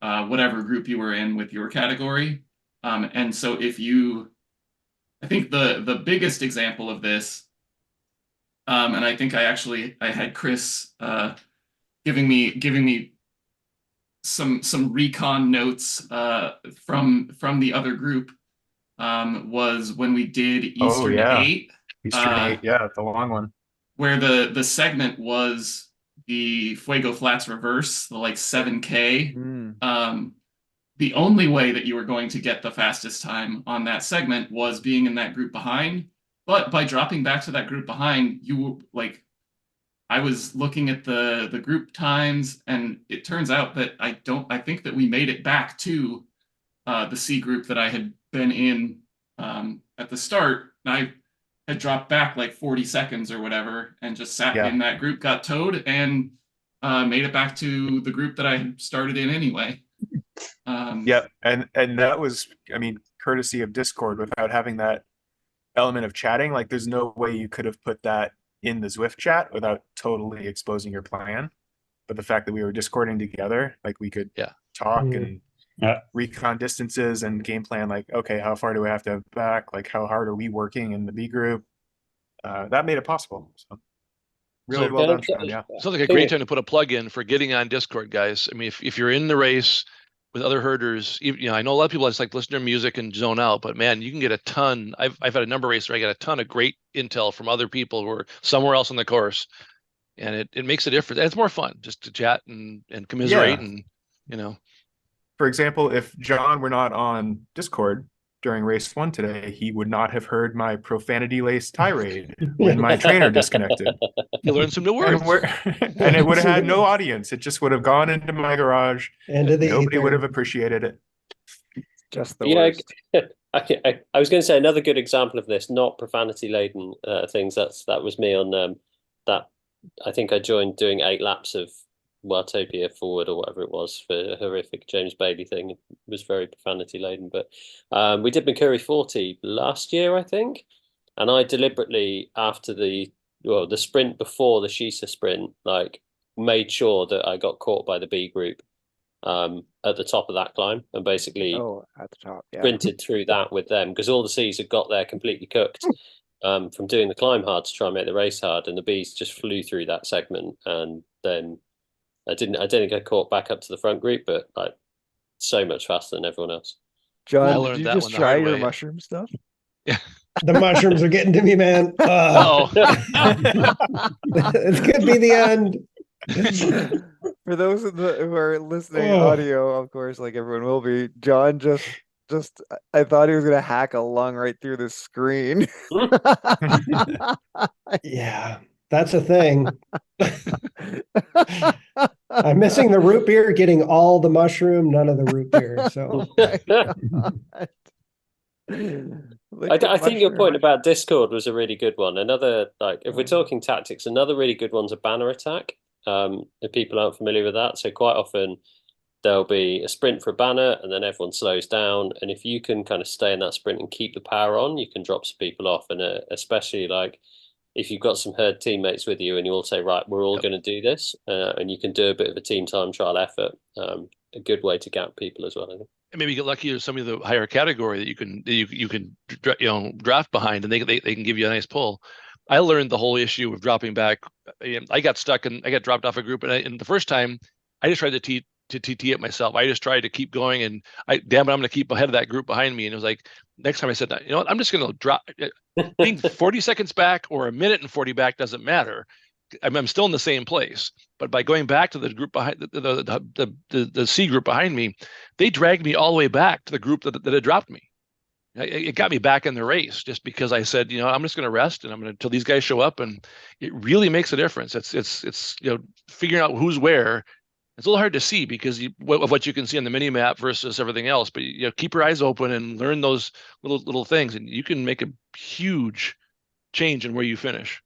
whatever group you were in with your category. And so if you, I think the biggest example of this, and I think I had Chris giving me some recon notes from the other group, was when we did Eastern 8. Eastern 8, yeah, the long one. Where the segment was the Fuego Flats reverse, the like 7K. The only way that you were going to get the fastest time on that segment was being in that group behind. But by dropping back to that group behind, you like, I was looking at the group times, and it turns out that I think that we made it back to the C group that I had been in at the start. And I had dropped back like 40 seconds or whatever and just sat in that group, got towed, and made it back to the group that I had started in anyway. And that was, I mean, courtesy of Discord, without having that element of chatting. Like, there's no way you could have put that in the Zwift chat without totally exposing your plan. But the fact that we were Discording together, like, we could talk and recon distances and game plan, like, okay, how far do I have to have back? Like, how hard are we working in the B group? That made it possible. So really well done, Sean. Yeah. Sounds like a great time to put a plug in for getting on Discord, guys. I mean, if you're in the race with other herders, you know, I know a lot of people just like listen to music and zone out, but man, you can get a ton. I've had a number of races where I get a ton of great intel from other people who are somewhere else on the course, and it makes a difference. And it's more fun just to chat and commiserate, and, you know. For example, if John were not on Discord during race 1 today, he would not have heard my profanity-laced tirade when my trainer disconnected. You learned some new words. And it would have had no audience. It just would have gone into my garage. Nobody would have appreciated it. Just the worst. I was going to say another good example of this, not profanity-laden things. That was me on that. I think I joined doing 8 laps of Wartopia forward or whatever it was for a horrific James Bailey thing. It was very profanity laden, but we did Mercury 40 last year, I think, and I deliberately, after the sprint before the Shisa sprint, like, made sure that I got caught by the B group at the top of that climb, and basically at the top, sprinted through that with them, because all the C's had got there completely cooked from doing the climb hard to try and make the race hard, and the B's just flew through that segment, and then I didn't get caught back up to the front group, but like so much faster than everyone else. John, did you just try your mushroom stuff? Yeah. The mushrooms are getting to me, man. It could be the end. For those who are listening audio, of course, like everyone will be, John just I thought he was gonna hack a lung right through the screen. Yeah, that's a thing. I'm missing the root beer, getting all the mushroom, none of the root beer. So I think your point about Discord was a really good one. Another, like, if we're talking tactics, another really good one's a banner attack. If people aren't familiar with that, so quite often there'll be a sprint for a banner, and then everyone slows down. And if you can kind of stay in that sprint and keep the power on, you can drop some people off. And especially like if you've got some herd teammates with you, and you all say, right, we're all going to do this, and you can do a bit of a team time trial effort. A good way to gap people as well, I think. And maybe get lucky with some of the higher category that you can draft behind, and they can give you a nice pull. I learned the whole issue of dropping back. I got stuck and I got dropped off a group, and the first time I just tried to tee it myself. I just tried to keep going, and I'm going to keep ahead of that group behind me. And it was like, next time I said, you know what, I'm just going to drop. Being 40 seconds back or a minute and 40 back doesn't matter. I'm still in the same place, but by going back to the group behind the C group behind me, they dragged me all the way back to the group that had dropped me. It got me back in the race just because I said, you know, I'm just going to rest and I'm going to until these guys show up, and it really makes a difference. It's you know, figuring out who's where. It's a little hard to see because of what you can see on the mini map versus everything else, but you know, keep your eyes open and learn those little things, and you can make a huge change in where you finish.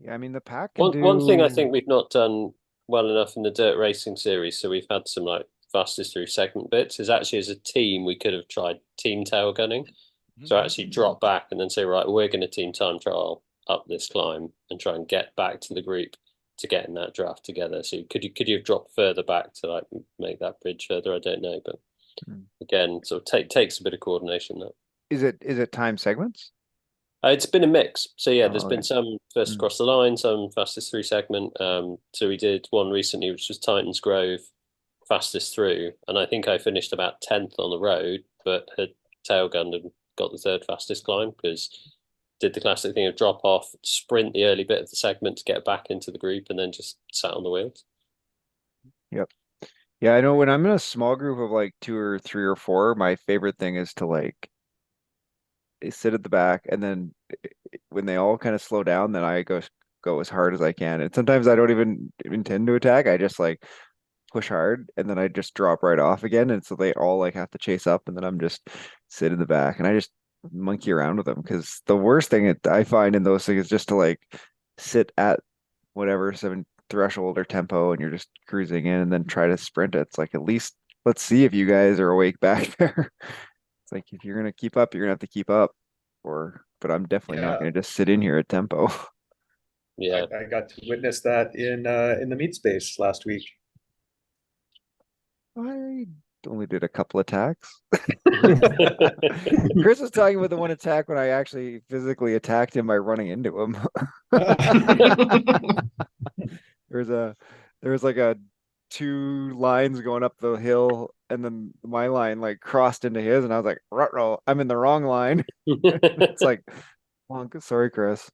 Yeah, I mean the pack can One thing I do. think we've not done well enough in the dirt racing series, so we've had some like fastest through segment bits, is actually as a team we could have tried team tail gunning. So actually drop back and then say, right, we're going to team time trial up this climb and try and get back to the group to get in that draft together. So could you have dropped further back to like make that bridge further? I don't know, but again, sort of takes a bit of coordination though. Is it time segments? It's been a mix. So yeah, there's Oh, been okay. some first across the line, some fastest through segment. So we did one recently, which was Titans Grove, fastest through, and I think I finished about 10th on the road, but had tail gunned and got the third fastest climb because did the classic thing of drop off, sprint the early bit of the segment to get back into the group, and then just sat on the wheels. Yep. Yeah, I know when I'm in a small group of like 2 or 3 or 4, my favorite thing is to like sit at the back, and then when they all kind of slow down, then I go as hard as I can. And sometimes I don't even intend to attack. I just like push hard, and then I just drop right off again. And so they all like have to chase up, and then I'm just sit in the back, and I just monkey around with them. Because the worst thing I find in those things is just to like sit at whatever 7 threshold or tempo, and you're just cruising in, and then try to sprint it. It's like at least let's see if you guys are awake back there. It's like if you're gonna keep up, you're gonna have to keep up. But I'm definitely not gonna just sit in here at tempo. Yeah. I got to witness that in the meat space last week. I only did a couple attacks. Chris was talking about the one attack when I actually physically attacked him by running into him. There was like a 2 lines going up the hill, and then my line like crossed into his, and I was like, "Ruh-roh, I'm in the wrong line." It's like, oh, sorry, Chris.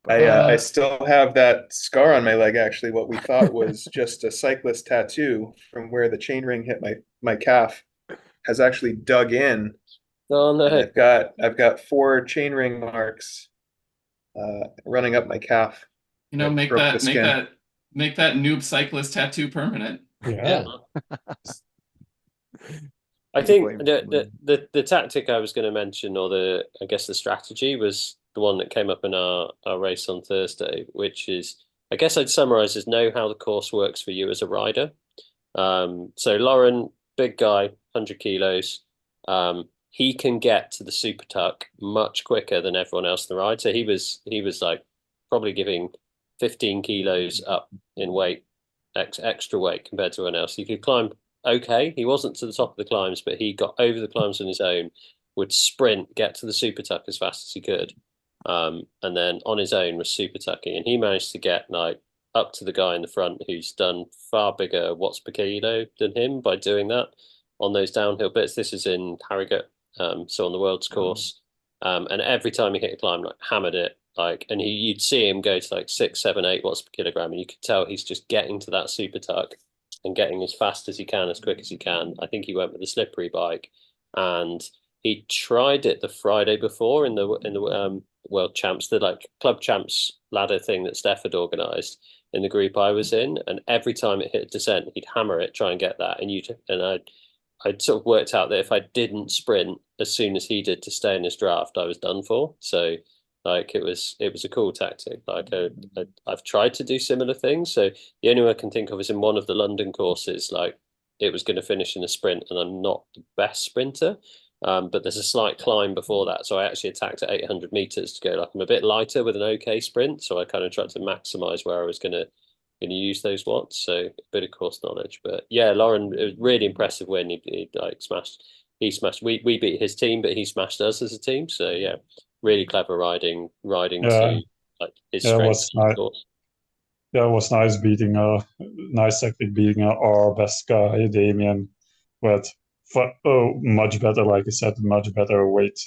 I still have that scar on my leg, actually, what we thought was just a cyclist tattoo from where the chain ring hit my calf has actually dug in. Oh no. And I've got 4 chain ring marks running up my calf. You know, That make broke that the make skin. that make that noob cyclist tattoo permanent. Yeah. I think Blame- the tactic I was going to mention, or I guess the strategy, was the one that came up in our race on Thursday, which is, I guess I'd summarize as know how the course works for you as a rider. So Lauren, big guy, 100 kilos. He can get to the super tuck much quicker than everyone else in the ride. So he was like probably giving 15 kilos up in weight, extra weight compared to everyone else. He could climb okay. He wasn't to the top of the climbs, but he got over the climbs on his own, would sprint, get to the super tuck as fast as he could. And then on his own was super tucking. And he managed to get like up to the guy in the front who's done far bigger watts per kilo than him by doing that on those downhill bits. This is in Harrogate, so on the world's course. And every time he hit a climb, like hammered it, like, and you'd see him go to like 6, 7, 8 watts per kilogram, and you could tell he's just getting to that super tuck and getting as fast as he can, as quick as he can. I think he went with a slippery bike, and he tried it the Friday before in the World Champs, the like Club Champs ladder thing that Steph had organised in the group I was in, and every time it hit a descent, he'd hammer it, try and get that, and I'd sort of worked out that if I didn't sprint as soon as he did to stay in his draft, I was done for. So like it was a cool tactic. Like I've tried to do similar things. So the only one I can think of is in one of the London courses, like it was going to finish in a sprint, and I'm not the best sprinter. But there's a slight climb before that, so I actually attacked at 800 meters to go like I'm a bit lighter with an okay sprint. So I kind of tried to maximize where I was going to use those watts. So a bit of course knowledge, but yeah, Lauren, it was really impressive when he like smashed. He smashed. We beat his team, but he smashed us as a team. So yeah, really clever riding to like his strengths. Yeah, it was nice beating nice tactic beating our best guy, Damien, with much better, like I said, much better weight,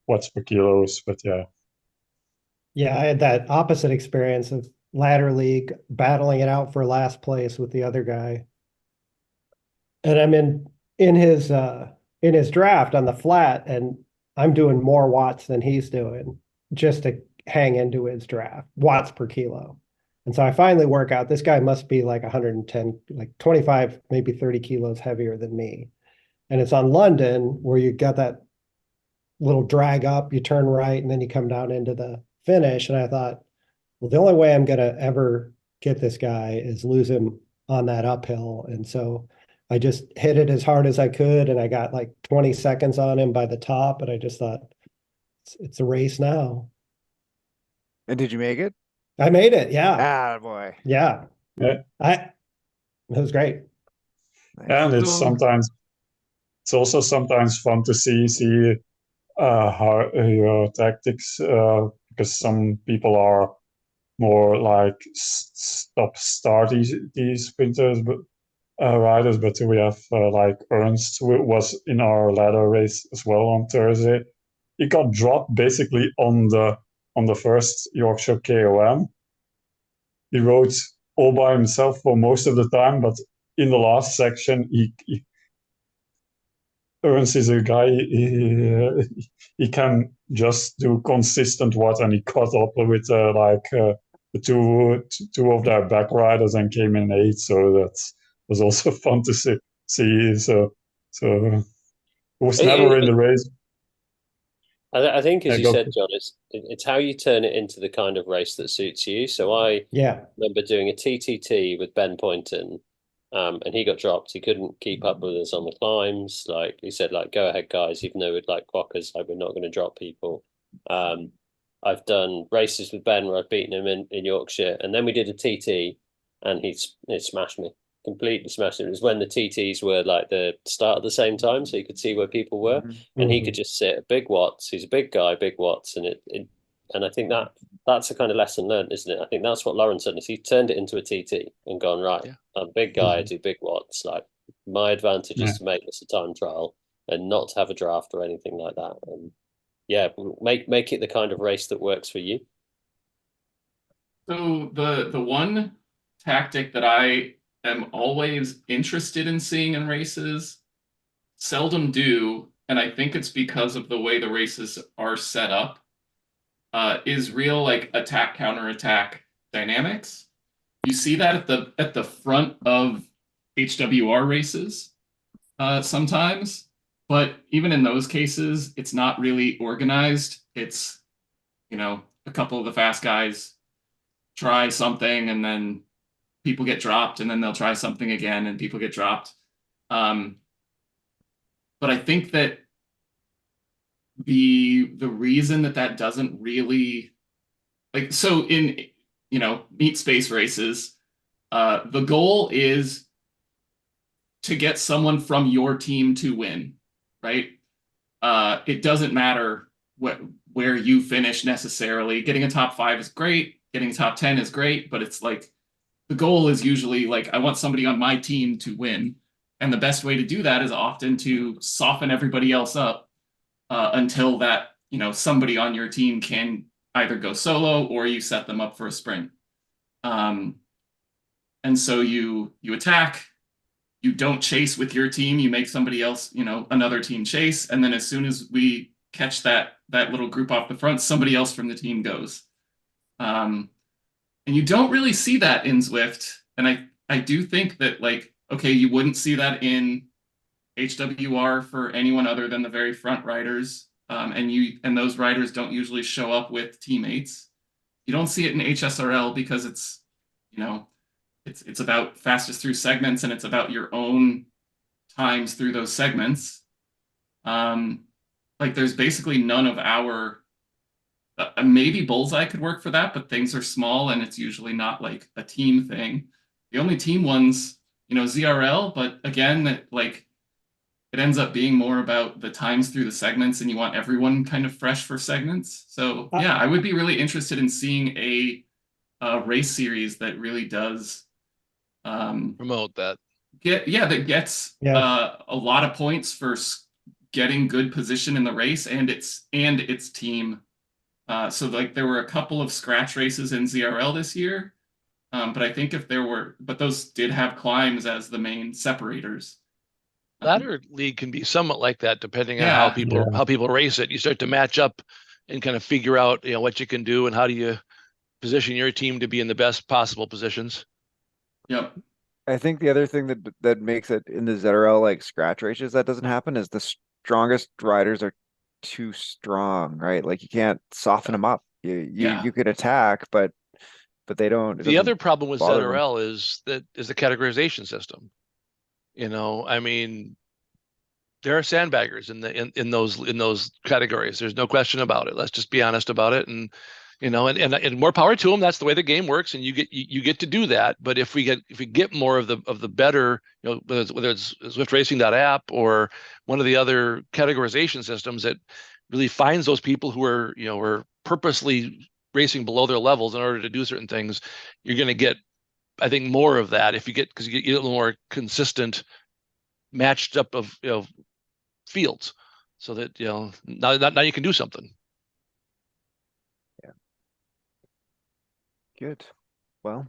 watts per kilos. But yeah. Yeah, I had that opposite experience of ladder league, battling it out for last place with the other guy. And I'm in his draft on the flat, and I'm doing more watts than he's doing just to hang into his draft, watts per kilo. And so I finally work out this guy must be like 110, like 25, maybe 30 kilos heavier than me. And it's on London where you got that little drag up, you turn right, and then you come down into the finish. And I thought, well, the only way I'm gonna ever get this guy is lose him on that uphill. And so I just hit it as hard as I could, and I got like 20 seconds on him by the top, and I just thought it's a race now. And did you make it? I made it, yeah. Ah, boy. Yeah. Yeah. It was great. And it's So- sometimes, it's also sometimes fun to see how your tactics, because some people are more like stop start these sprinters, but riders. But we have like Ernst, who was in our ladder race as well on Thursday. He got dropped basically on the first Yorkshire KOM. He rode all by himself for most of the time, but in the last section, Ernst is a guy, he can just do consistent work, and he caught up with the two of their back riders and came in 8th. So that was also fun to see. So it was never in the race. I think, as Yeah, you go. said, John, it's how you turn it into the kind of race that suits you. So I Yeah. remember doing a TTT with Ben Poynton, and he got dropped. He couldn't keep up with us on the climbs. Like he said, like, go ahead, guys, even though we'd like quackers, like we're not going to drop people. I've done races with Ben where I've beaten him in Yorkshire, and then we did a TT, and he smashed me, completely smashed me. It was when the TTs were like the start at the same time, so you could see where people were, and he could just sit at big watts. He's a big guy, big watts, and and I think that's a kind of lesson learned, isn't it? I think that's what Lawrence done, is he turned it into a TT and gone, right, Yeah. I'm a big guy, I do big watts. Like my advantage is to make this a time trial and not to have a draft or anything like that. And yeah, make it the kind of race that works for you. So the one tactic that I am always interested in seeing in races, seldom do, and I think it's because of the way the races are set up, is real like attack counterattack dynamics. You see that at the front of HWR races sometimes, but even in those cases, it's not really organized. It's, a couple of the fast guys try something and then people get dropped, and then they'll try something again and people get dropped. But I think that the reason that doesn't really, like, so in meet space races, the goal is to get someone from your team to win, right? It doesn't matter where you finish necessarily. Getting a top 5 is great. Getting a top 10 is great, but it's like the goal is usually like, I want somebody on my team to win. And the best way to do that is often to soften everybody else up until that, somebody on your team can either go solo or you set them up for a sprint. And so you attack, you don't chase with your team, you make somebody else, another team chase. And then as soon as we catch that little group off the front, somebody else from the team goes. And you don't really see that in Zwift. And I do think that, like, okay, you wouldn't see that in HWR for anyone other than the very front riders. And those riders don't usually show up with teammates. You don't see it in HSRL because it's, it's about fastest through segments, and it's about your own times through those segments. Like there's basically none of our, maybe Bullseye could work for that, but things are small and it's usually not like a team thing. The only team ones, ZRL, but again, it ends up being more about the times through the segments, and you want everyone kind of fresh for segments. So yeah, I would be really interested in seeing a race series that really does Promote that. that gets Yeah. a lot of points for getting good position in the race and its team. So like there were a couple of scratch races in ZRL this year, but I think but those did have climbs as the main separators. Ladder league can be somewhat like that, depending on Yeah. how people race it. You start to match up and kind of figure out, what you can do and how do you position your team to be in the best possible positions. Yep. I think the other thing that makes it in the ZRL like scratch races that doesn't happen is the strongest riders are too strong, right? Like you can't soften them up. Yeah. You could attack, but they don't. It The other doesn't problem with bother them. ZRL is the categorization system. I mean, there are sandbaggers in those categories. There's no question about it. Let's just be honest about it. And and more power to them. That's the way the game works, and you get to do that. But if we get more of the better, whether it's Zwift Racing app or one of the other categorization systems that really finds those people who are purposely racing below their levels in order to do certain things, you're going to get, I think, more of that because you get a little more consistent matched up of fields, so that now you can do something. Yeah. Good. Well,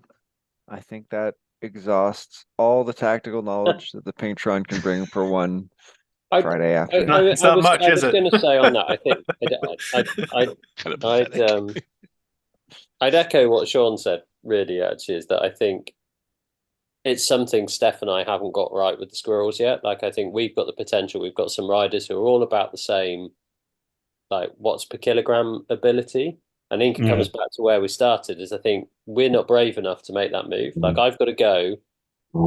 I think that exhausts all the tactical knowledge that the Paintron can bring for one Friday afternoon. It's not much, is it? I was going to say on that. I think Kind of I'd pathetic. I'd echo what Sean said. Really, actually, is that I think it's something Steph and I haven't got right with the squirrels yet. Like, I think we've got the potential. We've got some riders who are all about the same, like watts per kilogram ability. I think it comes back to where we started. Is I think we're not brave enough to make that move. Like, I've got to go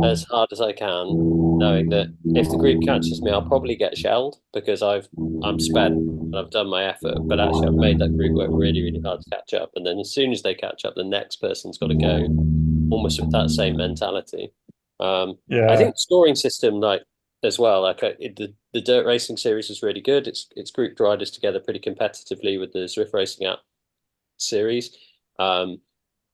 as hard as I can, knowing that if the group catches me, I'll probably get shelled because I'm spent and I've done my effort. But actually, I've made that group work really, really hard to catch up. And then as soon as they catch up, the next person's got to go almost with that same mentality. I think the scoring system, like as well, like the dirt racing series is really good. It's grouped riders together pretty competitively with the Zwift Racing app series.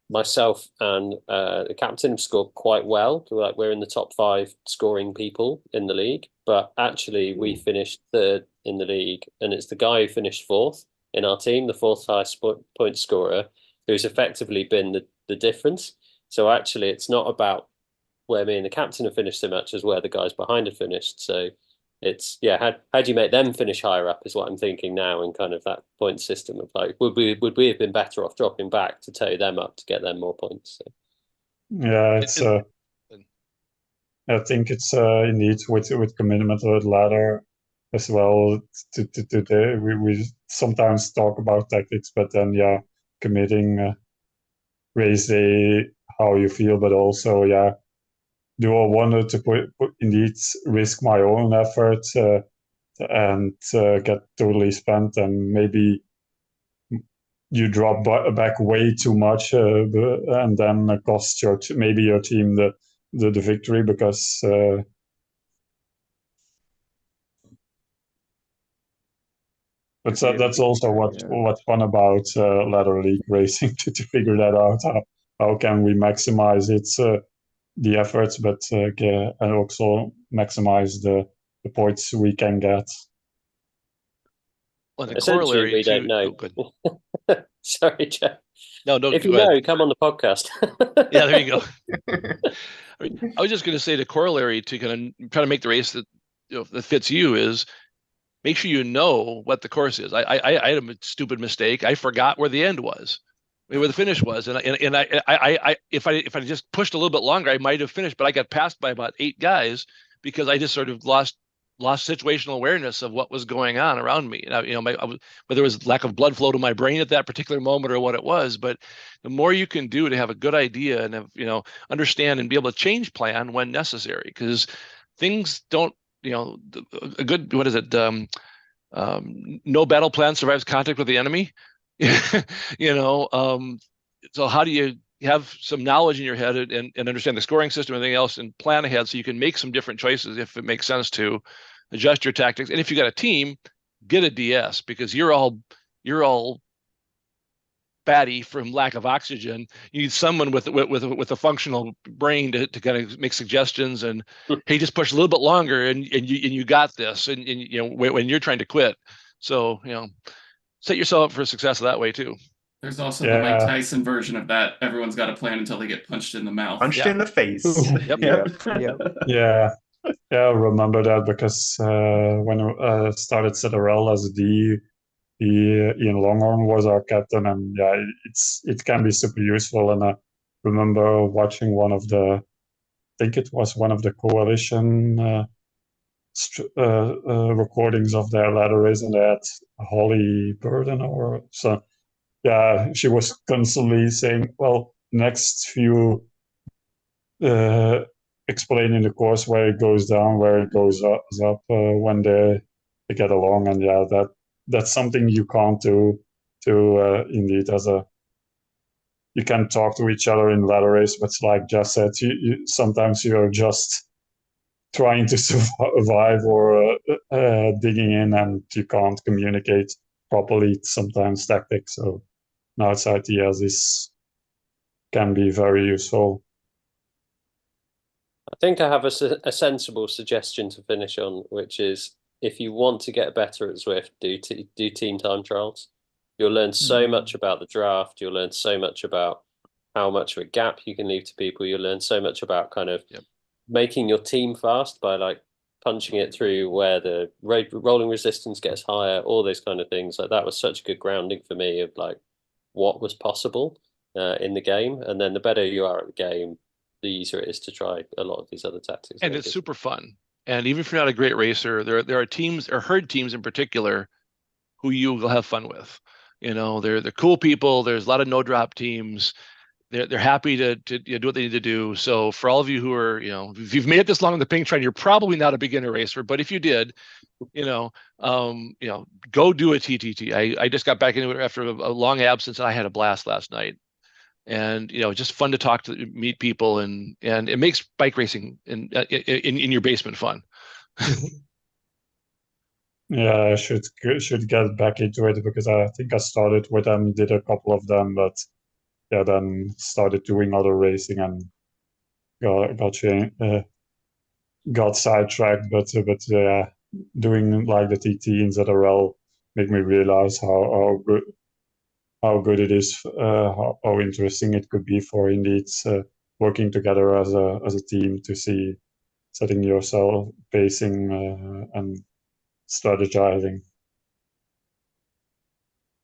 Myself and the captain have scored quite well. Like, we're in the top 5 scoring people in the league, but actually we finished 3rd in the league, and it's the guy who finished 4th in our team, the 4th highest point scorer, who's effectively been the difference. So actually, it's not about where me and the captain have finished so much as where the guys behind have finished. So it's how do you make them finish higher up is what I'm thinking now, and kind of that point system of like, would we have been better off dropping back to tow them up to get them more points? So. Yeah, it's I think it's indeed with commitment to the ladder as well. We sometimes talk about tactics, but then committing race day, how you feel, but also do I want to put indeed risk my own effort and get totally spent, and maybe you drop back way too much and then cost maybe your team the victory because but that's also what's fun about ladder league racing to figure that out. How can we maximize its the efforts, but and also maximize the points we can get. Well, the Essentially, corollary we don't know. Sorry, Jeff. No, if you know, come on the podcast. Yeah, there you go. I was just going to say the corollary to kind of try to make the race that that fits you is make sure you know what the course is. I had a stupid mistake. I forgot where the end was, where the finish was, and I if I just pushed a little bit longer, I might have finished, but I got passed by about 8 guys because I just sort of lost situational awareness of what was going on around me. Whether it was lack of blood flow to my brain at that particular moment or what it was, but the more you can do to have a good idea and have, understand and be able to change plan when necessary, because things don't, a good, what is it? No battle plan survives contact with the enemy. So how do you have some knowledge in your head and understand the scoring system and everything else and plan ahead so you can make some different choices if it makes sense to adjust your tactics. And if you got a team, get a DS, because you're all batty from lack of oxygen. You need someone with a functional brain to kind of make suggestions and hey, just push a little bit longer and you got this. And when you're trying to quit. So, set yourself up for success that way too. There's also the Mike Tyson version of that. Everyone's got a plan until they get punched in the mouth. Punched in the face. Yeah, I remember that because when I started ZRL as a D, Ian Longhorn was our captain, and it can be super useful. And I remember watching I think it was one of the coalition recordings of their ladder race, and they had Holly Burden or so. Yeah, she was constantly saying, "Well, next few explaining the course where it goes down, where it goes up when they get along." And yeah, that's something you can't do to indeed as a you can talk to each other in ladder race, but like Jess said, sometimes you're just trying to survive or digging in, and you can't communicate properly sometimes tactics. So an outside TS can be very useful. I think I have a sensible suggestion to finish on, which is if you want to get better at Zwift, do team time trials. You'll learn so much about the draft. You'll learn so much about how much of a gap you can leave to people. You'll learn so much about kind of making your team fast by like punching it through where the rolling resistance gets higher, all those kind of things. Like that was such a good grounding for me of like what was possible in the game. And then the better you are at the game, the easier it is to try a lot of these other tactics. And it's super fun. And even if you're not a great racer, there are teams or herd teams in particular who you will have fun with. You know, they're cool people. There's a lot of no drop teams. They're happy to do what they need to do. So for all of you who are, you know, if you've made it this long in the pink train, you're probably not a beginner racer. But if you did, you know, go do a TTT. I just got back into it after a long absence, and I had a blast last night. And you know, just fun to meet people, and it makes bike racing in your basement fun. Yeah, I should get back into it because I think I started with them, did a couple of them, but yeah, then started doing other racing and got sidetracked. But yeah, doing like the TT in ZRL make me realize how good it is, how interesting it could be for indeed working together as a team to see setting yourself pacing and strategizing.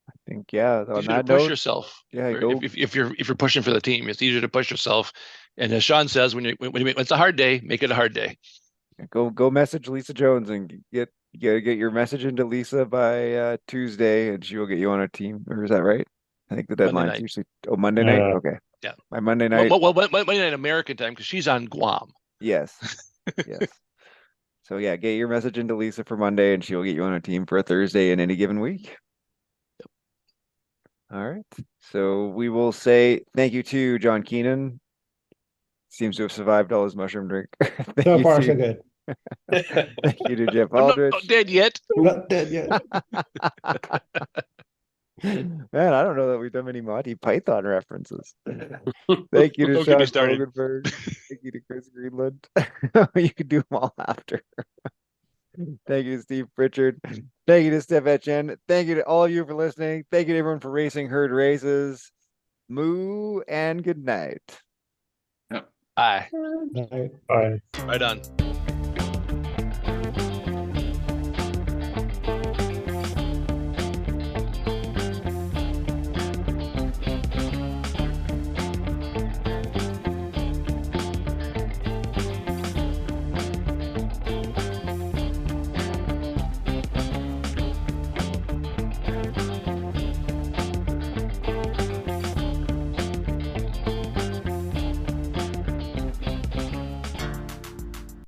I think on It's easier that to push note, yourself. go. If you're pushing for the team, it's easier to push yourself. And as Sean says, when it's a hard day, make it a hard day. Go message Lisa Jones and get your message into Lisa by Tuesday, and she will get you on our team. Or is that right? I think the deadline's usually Monday night. Okay. Yeah. My Monday night. Well, Monday night American time because she's on Guam. Yes. Yes. So yeah, get your message into Lisa for Monday, and she will get you on a team for a Thursday in any given week. Yep. All right. So we will say thank you to John Keenan. Seems to have survived all his mushroom drink. So far, so good. Thank you to Jeff I'm Aldrich. not dead yet. I'm not dead yet. Man, I don't know that we've done many Monty Python references. Thank you to Don't get Sean me started. Bogenberg. Thank you to Chris Greenland. You can do them all after. Thank you to Steve Pritchard. Thank you to Steph Etchen. Thank you to all of you for listening. Thank you to everyone for racing herd races. Moo and good night. Bye. Bye. Bye. Right on.